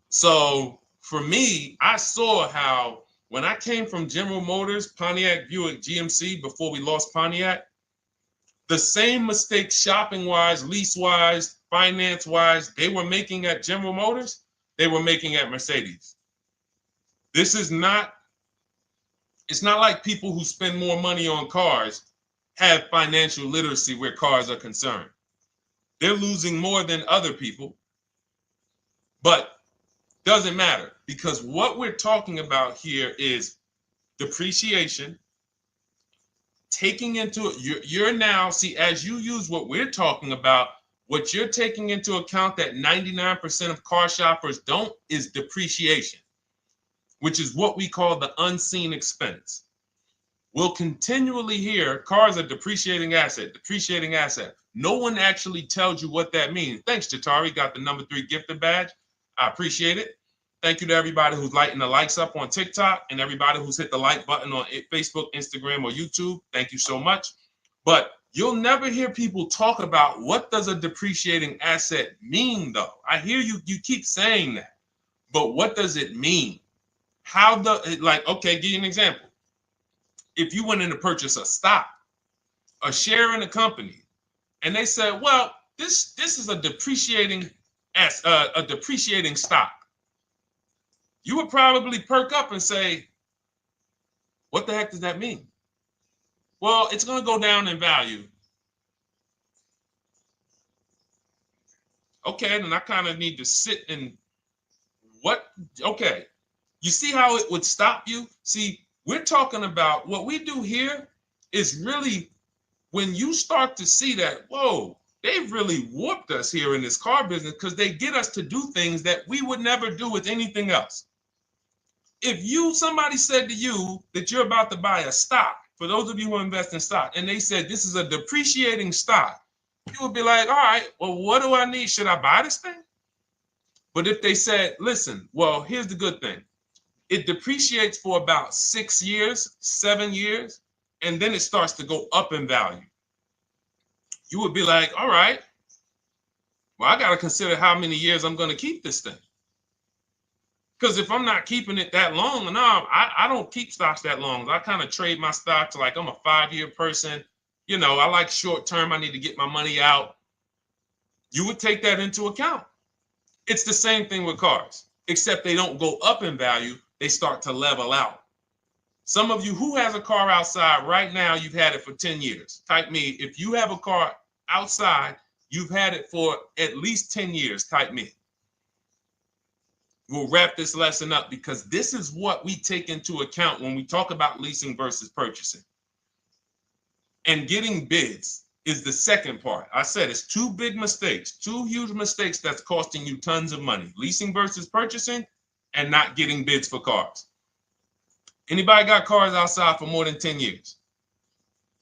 So for me, I saw how when I came from General Motors, Pontiac, Buick, GMC, before we lost Pontiac, the same mistakes shopping-wise, lease-wise, finance-wise, they were making at General Motors, they were making at Mercedes. It's not like people who spend more money on cars have financial literacy where cars are concerned. They're losing more than other people, but doesn't matter, because what we're talking about here is depreciation, taking into you're now, see, as you use what we're talking about, what you're taking into account that 99% of car shoppers don't is depreciation, which is what we call the unseen expense. We'll continually hear cars are depreciating asset, depreciating asset. No one actually tells you what that means. Thanks, Jatari. Got the number 3 gifted badge. I appreciate it. Thank you to everybody who's lighting the likes up on TikTok and everybody who's hit the like button on Facebook, Instagram, or YouTube. Thank you so much. But you'll never hear people talk about what does a depreciating asset mean, though. I hear you keep saying that, but what does it mean? Okay, give you an example. If you went in to purchase a stock, a share in a company, and they said, well, this is a depreciating stock, you would probably perk up and say, what the heck does that mean? Well, it's going to go down in value. Okay, then I kind of need to sit and okay. You see how it would stop you? See, we're talking about what we do here is really when you start to see that, whoa, they've really warped us here in this car business because they get us to do things that we would never do with anything else. If somebody said to you that you're about to buy a stock, for those of you who invest in stock, and they said this is a depreciating stock, you would be like, all right, well, what do I need? Should I buy this thing? But if they said, listen, well, here's the good thing. It depreciates for about 6 years, 7 years, and then it starts to go up in value. You would be like, all right, well, I got to consider how many years I'm going to keep this thing. Because if I'm not keeping it that long, no, I don't keep stocks that long. I kind of trade my stocks like I'm a 5-year person. You know, I like short term. I need to get my money out. You would take that into account. It's the same thing with cars, except they don't go up in value. They start to level out. Some of you who has a car outside right now, you've had it for 10 years. Type me. If you have a car outside, you've had it for at least 10 years. Type me. We'll wrap this lesson up because this is what we take into account when we talk about leasing versus purchasing. And getting bids is the second part. I said it's 2 big mistakes, 2 huge mistakes that's costing you tons of money. Leasing versus purchasing and not getting bids for cars. Anybody got cars outside for more than 10 years?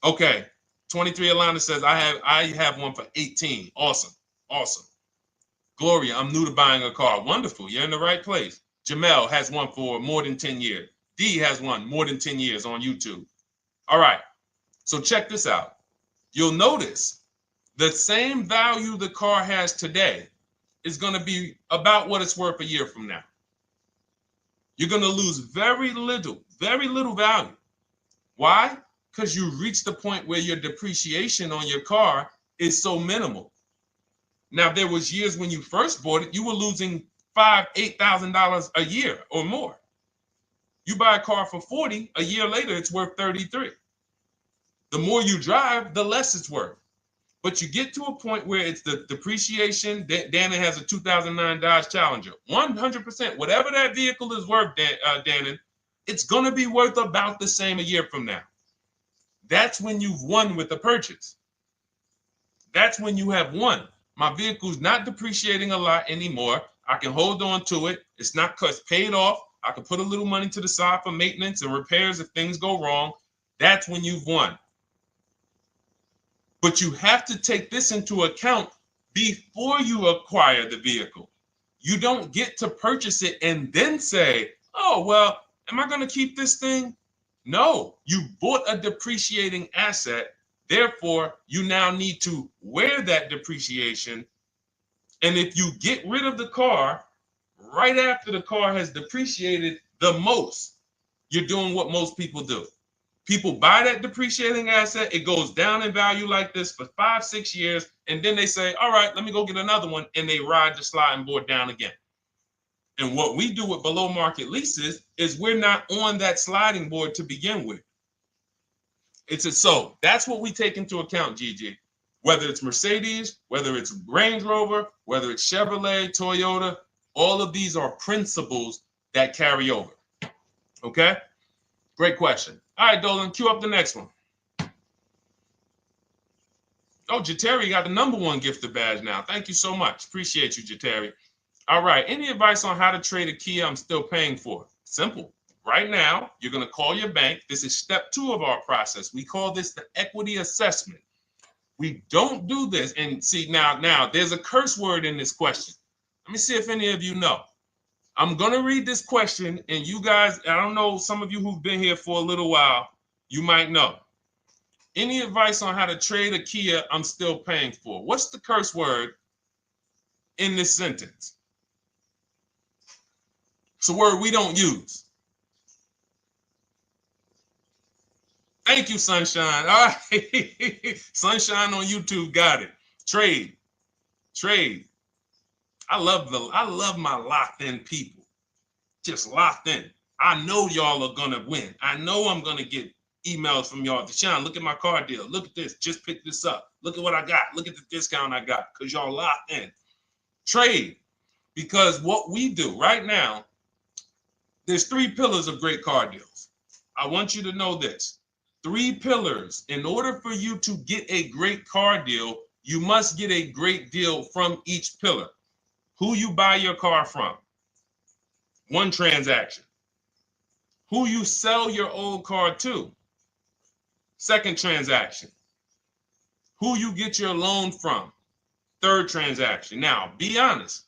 Okay, 23 Alana says, I have one for 18. Awesome. Awesome. Gloria, I'm new to buying a car. Wonderful. You're in the right place. Jamel has one for more than 10 years. D has one more than 10 years on YouTube. All right. So check this out. You'll notice the same value the car has today is going to be about what it's worth a year from now. You're going to lose very little value. Why? Because you reach the point where your depreciation on your car is so minimal. Now, there was years when you first bought it, you were losing $5,000, $8,000 a year or more. You buy a car for 40, a year later, it's worth 33. The more you drive, the less it's worth. But you get to a point where it's the depreciation. Dannon has a 2009 Dodge Challenger. 100%, whatever that vehicle is worth, Dannon, it's going to be worth about the same a year from now. That's when you've won with the purchase. That's when you have won. My vehicle's not depreciating a lot anymore. I can hold on to it. It's not because it's paid off. I can put a little money to the side for maintenance and repairs if things go wrong. That's when you've won. But you have to take this into account before you acquire the vehicle. You don't get to purchase it and then say, oh, well, am I going to keep this thing? No, you bought a depreciating asset. Therefore, you now need to wear that depreciation. And if you get rid of the car right after the car has depreciated the most, you're doing what most people do. People buy that depreciating asset. It goes down in value like this for 5-6 years. And then they say, all right, let me go get another one. And they ride the sliding board down again. And what we do with below market leases is we're not on that sliding board to begin with. So that's what we take into account, Gigi. Whether it's Mercedes, whether it's Range Rover, whether it's Chevrolet, Toyota, all of these are principles that carry over. Okay? Great question. All right, Dolan, cue up the next one. Oh, Jateri got the #1 gifted badge now. Thank you so much. Appreciate you, Jateri. All right. Any advice on how to trade a Kia I'm still paying for? Simple. Right now, you're going to call your bank. This is step 2 of our process. We call this the equity assessment. We don't do this. And see, now there's a curse word in this question. Let me see if any of you know. I'm going to read this question, and you guys, I don't know, some of you who've been here for a little while, you might know. Any advice on how to trade a Kia I'm still paying for? What's the curse word in this sentence? It's a word we don't use. Thank you, Sunshine. All right. Sunshine on YouTube got it. Trade. I love my locked in people. Just locked in. I know y'all are gonna win. I know I'm gonna get emails from y'all. Deshaun, look at my car deal. Look at this. Just pick this up. Look at what I got. Look at the discount I got. Because y'all locked in. Trade. Because what we do right now, there's 3 pillars of great car deals. I want you to know this. 3 pillars. In order for you to get a great car deal, you must get a great deal from each pillar. Who you buy your car from. 1 transaction. Who you sell your old car to. 2nd transaction. Who you get your loan from. 3rd transaction. Now, be honest.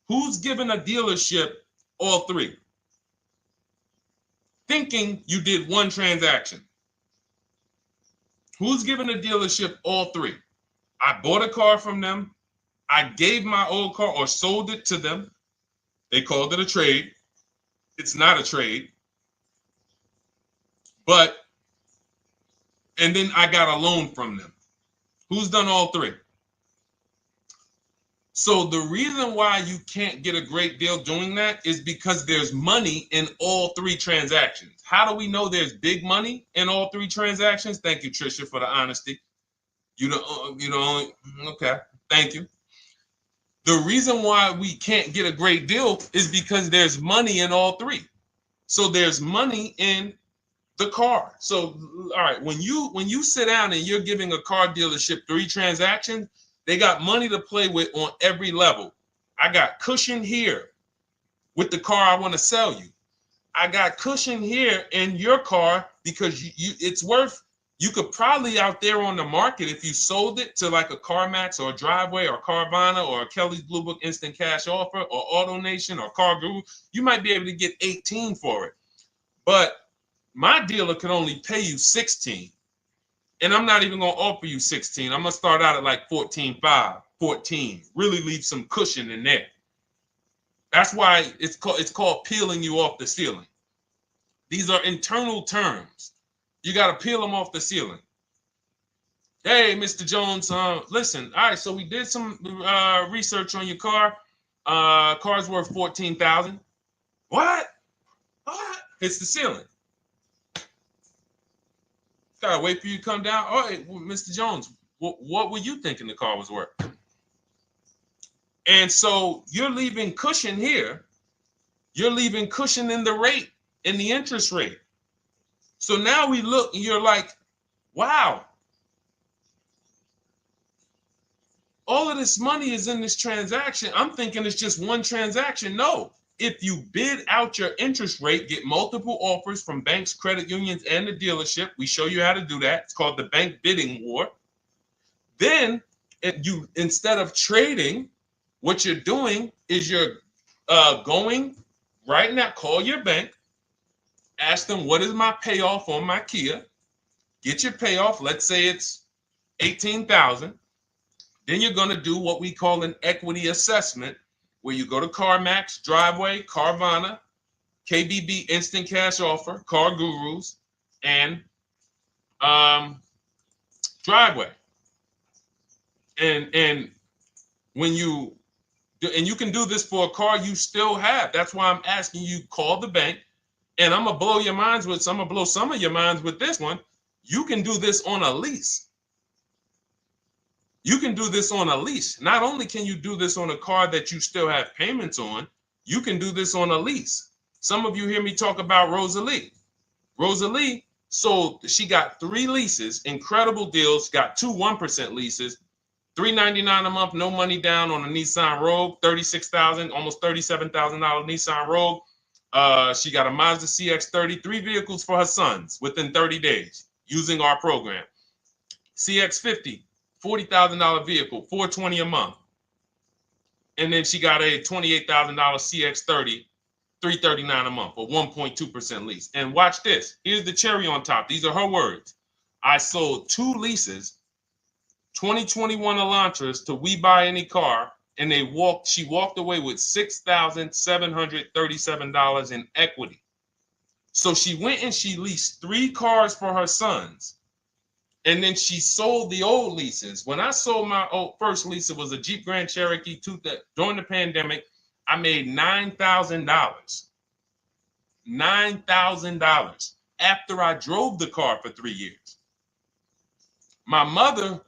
Who's giving a dealership all 3? Thinking you did 1 transaction. Who's giving a dealership all 3? I bought a car from them. I gave my old car or sold it to them. They called it a trade. It's not a trade. And then I got a loan from them. Who's done all 3? So the reason why you can't get a great deal doing that is because there's money in all 3 transactions. How do we know there's big money in all 3 transactions? Thank you, Trisha, for the honesty. You know, okay, thank you. The reason why we can't get a great deal is because there's money in all 3. So there's money in the car. So, all right, when you sit down and you're giving a car dealership 3 transactions, they got money to play with on every level. I got cushion here with the car I want to sell you. I got cushion here in your car because it's worth You could probably out there on the market, if you sold it to like a CarMax or a Driveway or Carvana or a Kelly's Blue Book Instant Cash Offer or AutoNation or Car Guru, you might be able to get 18 for it. But my dealer could only pay you 16. And I'm not even going to offer you 16. I'm going to start out at like 14.5, 14. Really leave some cushion in there. That's why it's called peeling you off the ceiling. These are internal terms. You got to peel them off the ceiling. Hey, Mr. Jones, listen. All right, so we did some research on your car. Car's worth $14,000. What? Hits the ceiling. Gotta wait for you to come down. All right, well, Mr. Jones, what were you thinking the car was worth? And so you're leaving cushion here. You're leaving cushion in the rate, in the interest rate. So now we look and you're like, wow, all of this money is in this transaction. I'm thinking it's just one transaction. No, if you bid out your interest rate, get multiple offers from banks, credit unions, and the dealership. We show you how to do that. It's called the bank bidding war. Then you, instead of trading, what you're doing is you're going right now, call your bank, ask them, what is my payoff on my Kia? Get your payoff. Let's say it's $18,000. Then you're going to do what we call an equity assessment, where you go to CarMax, Driveway, Carvana, KBB Instant Cash Offer, Car Gurus, and Driveway. And when you do, and you can do this for a car you still have. That's why I'm asking you, call the bank. And I'm gonna blow your minds with, I'm gonna blow some of your minds with this one. You can do this on a lease. You can do this on a lease. Not only can you do this on a car that you still have payments on, you can do this on a lease. Some of you hear me talk about Rosalie. Rosalie sold, she got 3 leases, incredible deals, got 2 1% leases, $399 a month, no money down on a Nissan Rogue, $36,000, almost $37,000 Nissan Rogue. She got a Mazda CX-30, 3 vehicles for her sons within 30 days using our program. CX-50, $40,000 vehicle, $420 a month. And then she got a $28,000 CX-30, $339 a month, or 1.2% lease. And watch this. Here's the cherry on top. These are her words. I sold 2 leases, 2021 Elantras, to We Buy Any Car, and she walked away with $6,737 in equity. So she went and she leased 3 cars for her sons. And then she sold the old leases. When I sold my first lease, it was a Jeep Grand Cherokee during the pandemic. I made $9,000. $9,000 after I drove the car for 3 years. My mother,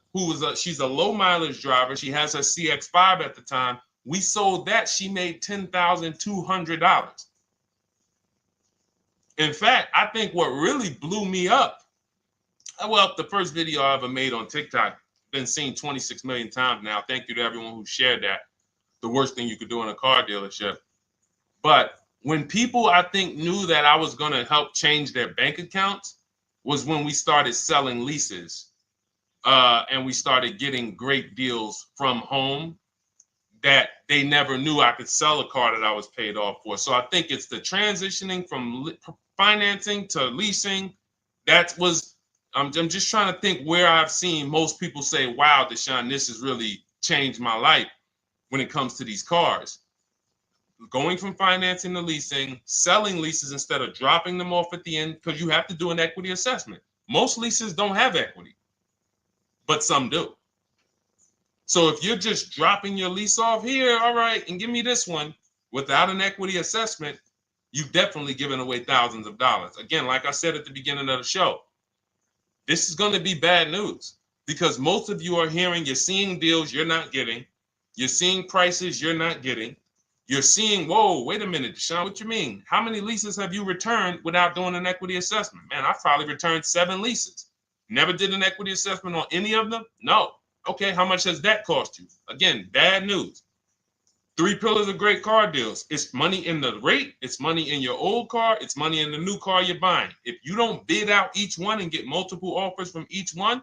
she's a low mileage driver. She has her CX-5 at the time. We sold that. She made $10,200. In fact, I think what really blew me up, well, the first video I ever made on TikTok, been seen 26 million times now. Thank you to everyone who shared that. The worst thing you could do in a car dealership. But when people, I think, knew that I was going to help change their bank accounts was when we started selling leases. And we started getting great deals from home that they never knew I could sell a car that I was paid off for. So I think it's the transitioning from financing to leasing. I'm just trying to think where I've seen most people say, wow, Deshone, this has really changed my life when it comes to these cars. Going from financing to leasing, selling leases instead of dropping them off at the end, because you have to do an equity assessment. Most leases don't have equity, but some do. So if you're just dropping your lease off here, all right, and give me this one without an equity assessment, you've definitely given away thousands of dollars. Again, like I said at the beginning of the show, this is going to be bad news because most of you are you're seeing deals you're not getting. You're seeing prices you're not getting. You're seeing, whoa, wait a minute, Deshone, what you mean? How many leases have you returned without doing an equity assessment? Man, I've probably returned 7 leases. Never did an equity assessment on any of them? No. Okay, how much has that cost you? Again, bad news. Three pillars of great car deals. It's money in the rate, it's money in your old car, it's money in the new car you're buying. If you don't bid out each one and get multiple offers from each one,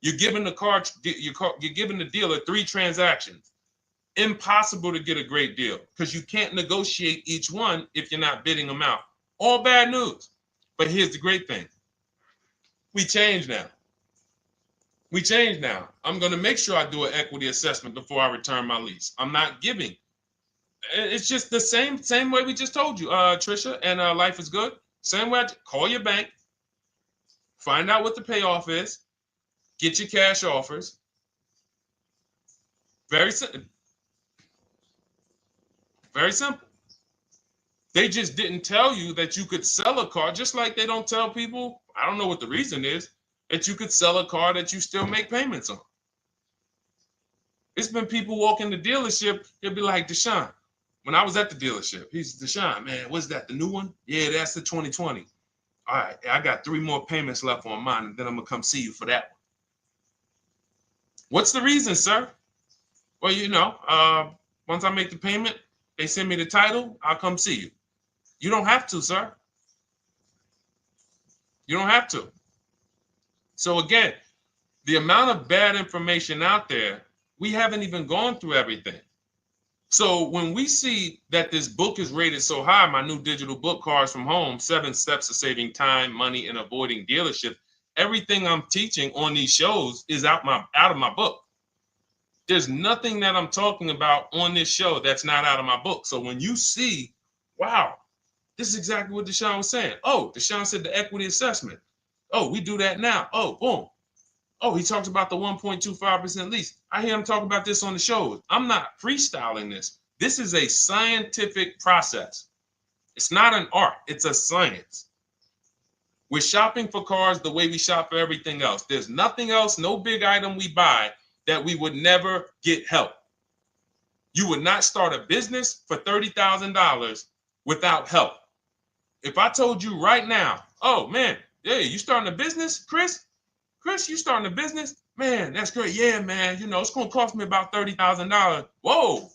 you're giving you're giving the dealer 3 transactions. Impossible to get a great deal because you can't negotiate each one if you're not bidding them out. All bad news. But here's the great thing. We change now. We change now. I'm going to make sure I do an equity assessment before I return my lease. I'm not giving. It's just the same way we just told you, Trisha, and Life is Good. Same way. Call your bank, find out what the payoff is, get your cash offers. Very simple. Very simple. They just didn't tell you that you could sell a car, just like they don't tell people, I don't know what the reason is, that you could sell a car that you still make payments on. It's been people walk in the dealership, they'll be like, Deshone, when I was at the dealership, he's Deshone, man, what's that, the new one? Yeah, that's the 2020. All right, I got 3 more payments left on mine, and then I'm going to come see you for that one. What's the reason, sir? Well, you know, once I make the payment, they send me the title, I'll come see you. You don't have to, sir. You don't have to. So again, the amount of bad information out there, we haven't even gone through everything. So when we see that this book is rated so high, my new digital book, Cars from Home, 7 Steps to Saving Time, Money, and Avoiding Dealership, everything I'm teaching on these shows is out of my book. There's nothing that I'm talking about on this show that's not out of my book. So when you see, wow, this is exactly what Deshone was saying. Oh, Deshone said the equity assessment. Oh, we do that now. Oh, boom. Oh, he talks about the 1.25% lease. I hear him talk about this on the shows. I'm not freestyling this. This is a scientific process. It's not an art. It's a science. We're shopping for cars the way we shop for everything else. There's nothing else, no big item we buy that we would never get help. You would not start a business for $30,000 without help. If I told you right now, oh man, yeah, you starting a business, Chris? Chris, you starting a business? Man, that's great. Yeah, man, you know, it's going to cost me about $30,000. Whoa.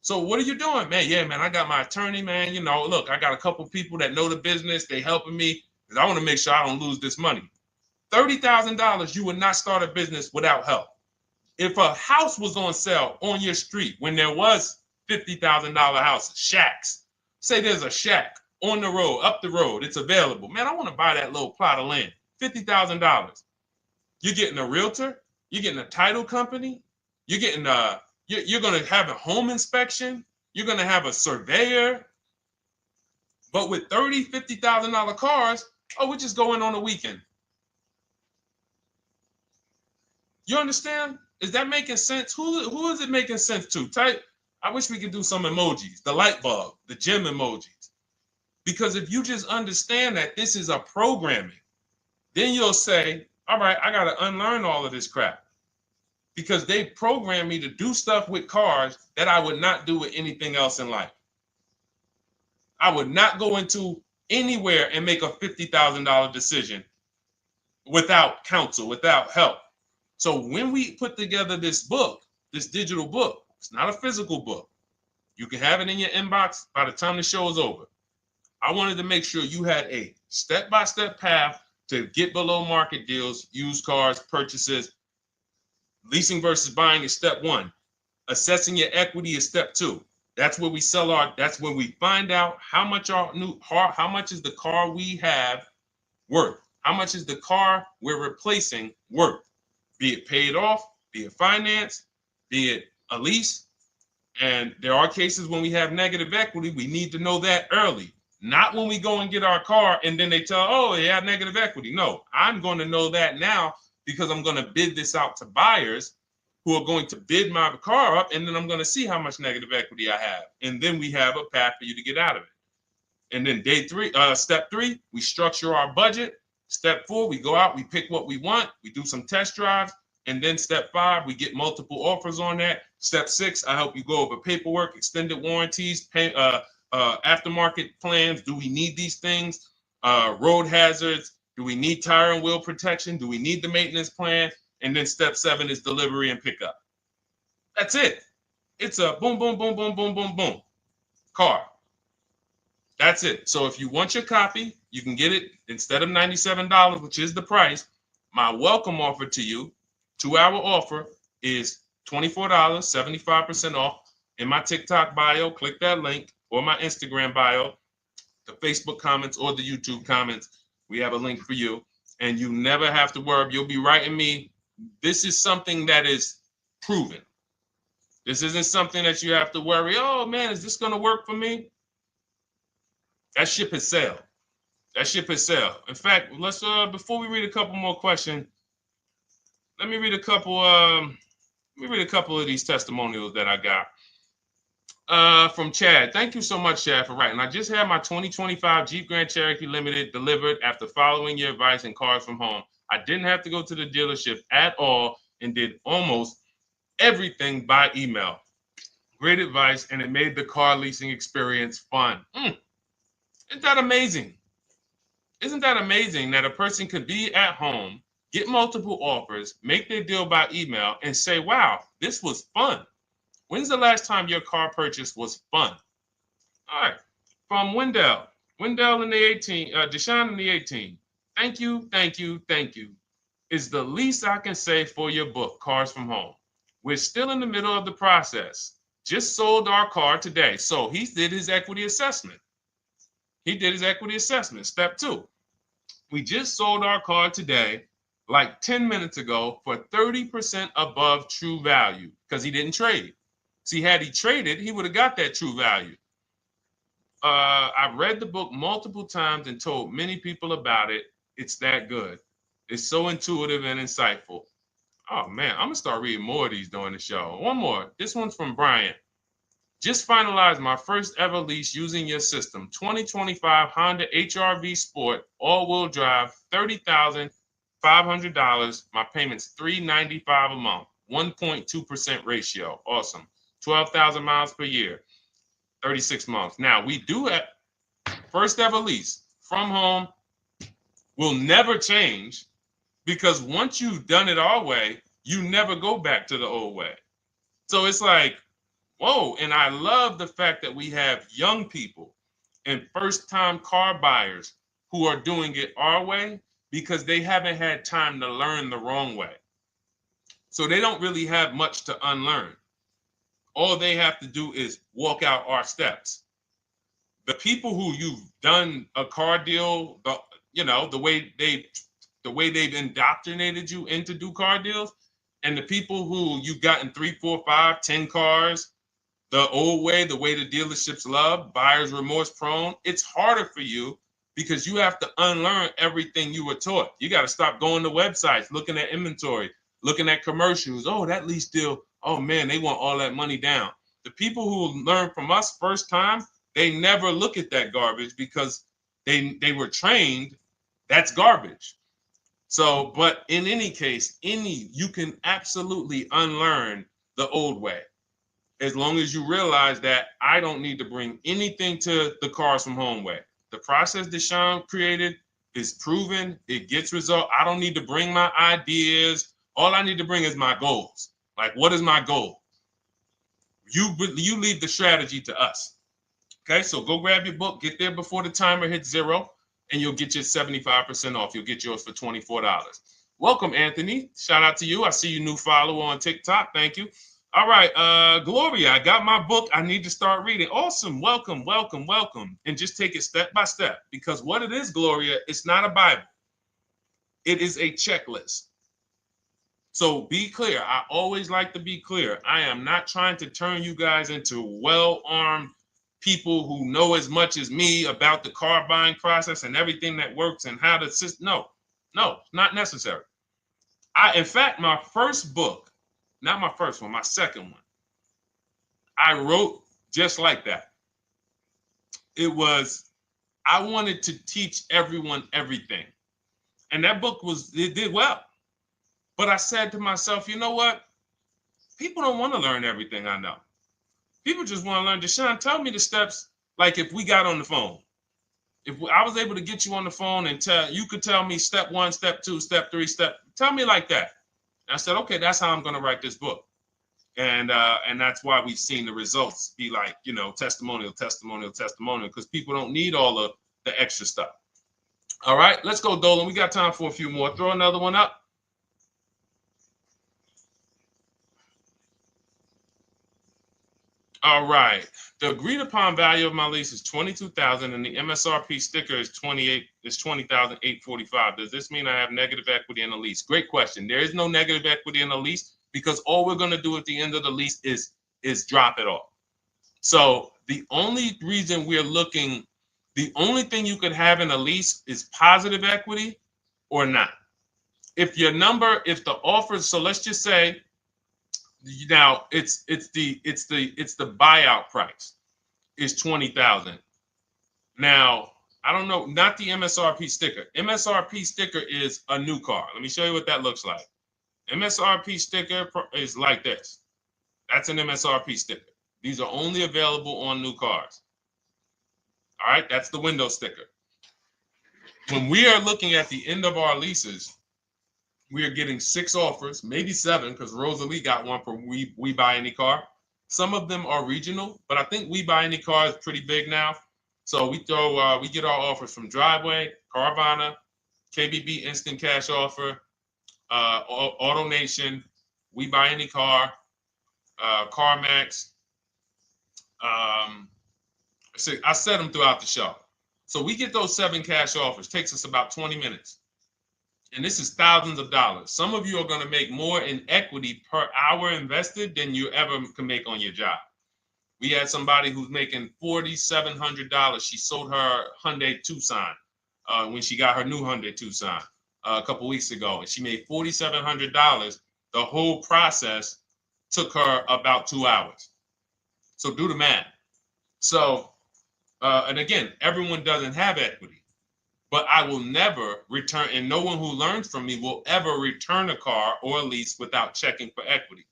So what are you doing? Man, yeah, man, I got my attorney, man. You know, look, I got a couple people that know the business. They helping me because I want to make sure I don't lose this money. $30,000, you would not start a business without help. If a house was on sale on your street when there was $50,000 houses, shacks, say there's a shack on the road, up the road, it's available. Man, I want to buy that little plot of land, $50,000. You're getting a realtor, you're getting a title company, you're getting you're going to have a home inspection, you're going to have a surveyor. But with $50,000 cars, oh, we just go in on a weekend. You understand? Is that making sense? Who is it making sense to? Type. I wish we could do some emojis, the light bulb, the gym emojis. Because if you just understand that this is a programming, then you'll say, all right, I got to unlearn all of this crap. Because they programmed me to do stuff with cars that I would not do with anything else in life. I would not go into anywhere and make a $50,000 decision without counsel, without help. So when we put together this book, this digital book, it's not a physical book. You can have it in your inbox by the time the show is over. I wanted to make sure you had a step-by-step path to get below market deals, used cars, purchases. Leasing versus buying is step 1. Assessing your equity is step 2. That's where we that's where we find out how much how much is the car we have worth? How much is the car we're replacing worth? Be it paid off, be it financed, be it a lease. And there are cases when we have negative equity, we need to know that early. Not when we go and get our car and then they tell, oh, you have negative equity. No, I'm going to know that now because I'm going to bid this out to buyers who are going to bid my car up, and then I'm going to see how much negative equity I have. And then we have a path for you to get out of it. And then step 3, we structure our budget. Step 4, we go out, we pick what we want, we do some test drives. And then step 5, we get multiple offers on that. Step 6, I help you go over paperwork, extended warranties, aftermarket plans. Do we need these things? Road hazards. Do we need tire and wheel protection? Do we need the maintenance plan? And then step 7 is delivery and pickup. That's it. It's a boom, boom, boom, boom, boom, boom, boom car. That's it. So if you want your copy, you can get it instead of $97, which is the price. My welcome offer to you, 2-hour offer, is $24, 75% off. In my TikTok bio, click that link, or my Instagram bio, the Facebook comments or the YouTube comments. We have a link for you, and you never have to worry. You'll be writing me. This is something that is proven. This isn't something that you have to worry. Oh man, is this going to work for me? That ship has sailed. That ship has sailed. In fact, let's before we read a couple more questions, let me read a couple. Of these testimonials that I got. From Chad. Thank you so much, Chad, for writing. I just had my 2025 Jeep Grand Cherokee Limited delivered after following your advice and Cars from Home. I didn't have to go to the dealership at all and did almost everything by email. Great advice, and it made the car leasing experience fun. Isn't that amazing? Isn't that amazing that a person could be at home, get multiple offers, make their deal by email, and say, wow, this was fun. When's the last time your car purchase was fun? All right. From Wendell. Wendell in the 18, Deshone in the 18. Thank you, thank you, thank you. Is the least I can say for your book, Cars from Home. We're still in the middle of the process. Just sold our car today. So he did his equity assessment. Step 2. We just sold our car today, like 10 minutes ago, for 30% above true value because he didn't trade. See, had he traded, he would have got that true value. I've read the book multiple times and told many people about it. It's that good. It's so intuitive and insightful. Oh, man, I'm going to start reading more of these during the show. One more. This one's from Brian. Just finalized my first ever lease using your system. 2025 Honda HR-V Sport, all-wheel drive, $30,500. My payment's $395 a month, 1.2% ratio. Awesome. 12,000 miles per year, 36 months. Now, we do have first ever lease from home. Will never change because once you've done it our way, you never go back to the old way. So it's like, whoa. And I love the fact that we have young people and first-time car buyers who are doing it our way because they haven't had time to learn the wrong way. So they don't really have much to unlearn. All they have to do is walk out our steps. The people who you've done a car deal, the way they've indoctrinated you into do car deals, and the people who you've gotten 3, 4, 5, 10 cars, the old way, the way the dealerships love, buyer's remorse prone, it's harder for you because you have to unlearn everything you were taught. You got to stop going to websites, looking at inventory, looking at commercials. Oh, that lease deal. Oh man, they want all that money down. The people who learn from us first time, they never look at that garbage because they were trained that's garbage. So, but in any case, you can absolutely unlearn the old way. As long as you realize that I don't need to bring anything to the Cars from Home way. The process Deshone created is proven. It gets result. I don't need to bring my ideas. All I need to bring is my goals. Like, what is my goal? You leave the strategy to us. Okay, so go grab your book, get there before the timer hits 0, and you'll get your 75% off. You'll get yours for $24. Welcome, Anthony. Shout out to you. I see you new follower on TikTok. Thank you. All right, Gloria, I got my book. I need to start reading. Awesome. Welcome, welcome, welcome. And just take it step by step because what it is, Gloria, it's not a Bible. It is a checklist. So be clear. I always like to be clear. I am not trying to turn you guys into well-armed people who know as much as me about the car buying process and everything that works and how to assist. No, not necessary. In fact, my first book, not my first one, my second one, I wrote just like that. I wanted to teach everyone everything. And that book it did well. But I said to myself, you know what? People don't want to learn everything I know. People just want to learn. Deshone, tell me the steps, like if we got on the phone. If I was able to get you on the phone and you could tell me step 1, step 2, step 3, tell me like that. And I said, okay, that's how I'm going to write this book. And that's why we've seen the results be like, you know, testimonial, because people don't need all of the extra stuff. All right, let's go, Dolan. We got time for a few more. Throw another one up. All right. The agreed upon value of my lease is $22,000, and the MSRP sticker is $20,845. Does this mean I have negative equity in the lease? Great question. There is no negative equity in the lease because all we're going to do at the end of the lease is drop it off. So the only reason we're looking, the only thing you could have in a lease is positive equity or not. If your number, if the offer, so let's just say now it's the buyout price is 20,000. Now, I don't know, not the MSRP sticker. MSRP sticker is a new car. Let me show you what that looks like. MSRP sticker is like this. That's an MSRP sticker. These are only available on new cars. All right, that's the window sticker. When we are looking at the end of our leases, we are getting 6 offers, maybe 7, because Rosalie got one for We Buy Any Car. Some of them are regional, but I think We Buy Any Car is pretty big now. So we get our offers from Driveway, Carvana, KBB Instant Cash Offer, AutoNation, We Buy Any Car, CarMax. So I set them throughout the show. So we get those 7 cash offers. Takes us about 20 minutes. And this is thousands of dollars. Some of you are going to make more in equity per hour invested than you ever can make on your job. We had somebody who's making $4,700. She sold her Hyundai Tucson when she got her new Hyundai Tucson a couple weeks ago. And she made $4,700. The whole process took her about 2 hours. So do the math. So, and again, everyone doesn't have equity. But I will never return, and no one who learns from me will ever return a car or a lease without checking for equity.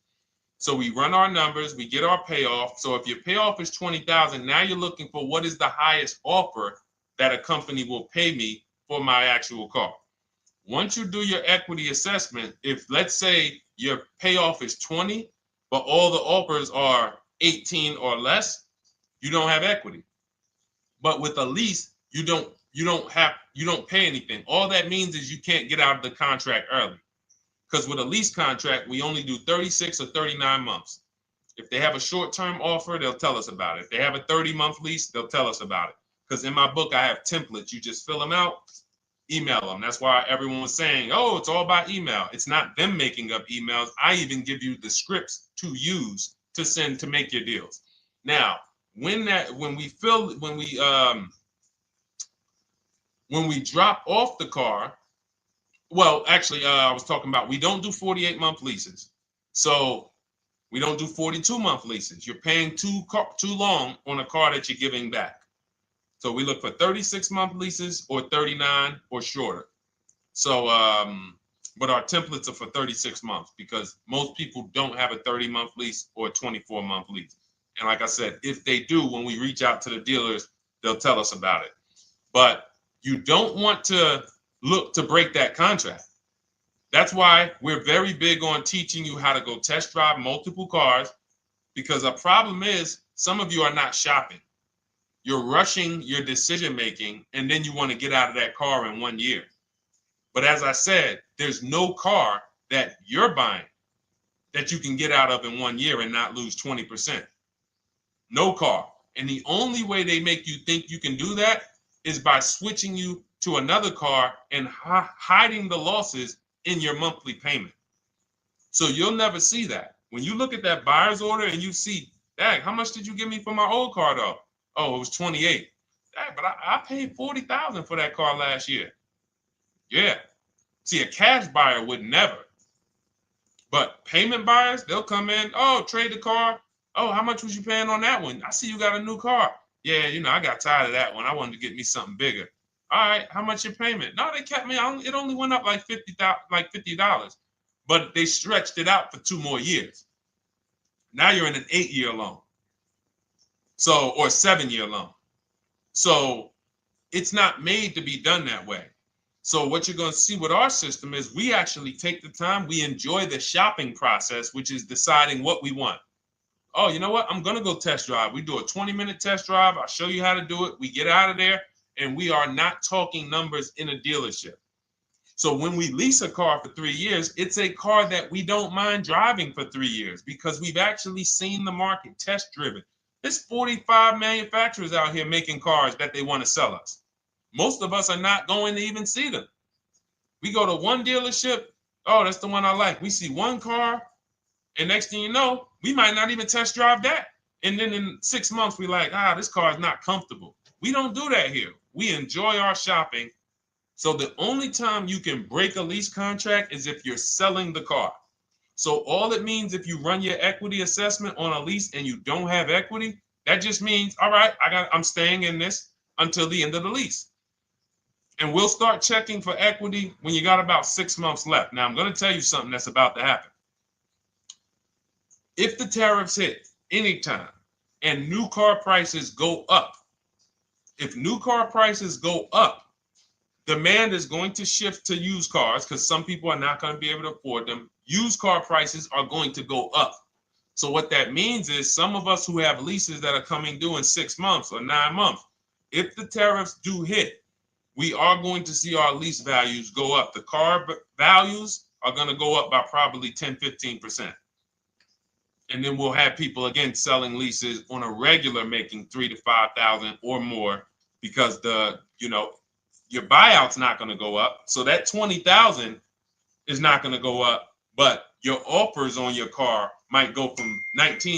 So we run our numbers, we get our payoff. So if your payoff is $20,000, now you're looking for what is the highest offer that a company will pay me for my actual car. Once you do your equity assessment, if let's say your payoff is 20, but all the offers are 18 or less, you don't have equity. But with a lease, you don't pay anything. All that means is you can't get out of the contract early. Because with a lease contract, we only do 36 or 39 months. If they have a short-term offer, they'll tell us about it. If they have a 30-month lease, they'll tell us about it. Because in my book, I have templates. You just fill them out, email them. That's why everyone was saying, oh, it's all by email. It's not them making up emails. I even give you the scripts to use to send to make your deals. Now, when we drop off the car, well, actually, I was talking about we don't do 48-month leases. So we don't do 42-month leases. You're paying too long on a car that you're giving back. So we look for 36-month leases or 39 or shorter. So, but our templates are for 36 months because most people don't have a 30-month lease or a 24-month lease. And like I said, if they do, when we reach out to the dealers, they'll tell us about it. But you don't want to look to break that contract. That's why we're very big on teaching you how to go test drive multiple cars, because a problem is some of you are not shopping. You're rushing your decision making, and then you want to get out of that car in 1 year. But as I said, there's no car that you're buying that you can get out of in 1 year and not lose 20%. No car. And the only way they make you think you can do that is by switching you to another car and hiding the losses in your monthly payment. So you'll never see that. When you look at that buyer's order and you see, dang, how much did you give me for my old car though? Oh, it was 28. Dang, but I paid 40,000 for that car last year. Yeah. See, a cash buyer would never. But payment buyers, they'll come in, oh, trade the car. Oh, how much was you paying on that one? I see you got a new car. Yeah, I got tired of that one. I wanted to get me something bigger. All right, how much your payment? No, they kept me on. It only went up like $50, but they stretched it out for 2 more years. Now you're in an 8-year loan. So, or 7-year loan. So it's not made to be done that way. So what you're going to see with our system is we actually take the time, we enjoy the shopping process, which is deciding what we want. Oh, you know what? I'm going to go test drive. We do a 20-minute test drive. I'll show you how to do it. We get out of there, and we are not talking numbers in a dealership. So when we lease a car for 3 years, it's a car that we don't mind driving for 3 years because we've actually seen the market, test driven. There's 45 manufacturers out here making cars that they want to sell us. Most of us are not going to even see them. We go to one dealership. Oh, that's the one I like. We see one car, and next thing you know, we might not even test drive that. And then in 6 months, we're like, this car is not comfortable. We don't do that here. We enjoy our shopping. So the only time you can break a lease contract is if you're selling the car. So all it means if you run your equity assessment on a lease and you don't have equity, that just means, all right, I'm staying in this until the end of the lease. And we'll start checking for equity when you got about 6 months left. Now, I'm going to tell you something that's about to happen. If the tariffs hit anytime and new car prices go up, if new car prices go up, demand is going to shift to used cars because some people are not going to be able to afford them. Used car prices are going to go up. So what that means is some of us who have leases that are coming due in 6 months or 9 months, if the tariffs do hit, we are going to see our lease values go up. The car values are going to go up by probably 10, 15%. And then we'll have people again selling leases on a regular making 3,000 to 5,000 or more because your buyout's not going to go up. So that 20,000 is not going to go up, but your offers on your car might go from 19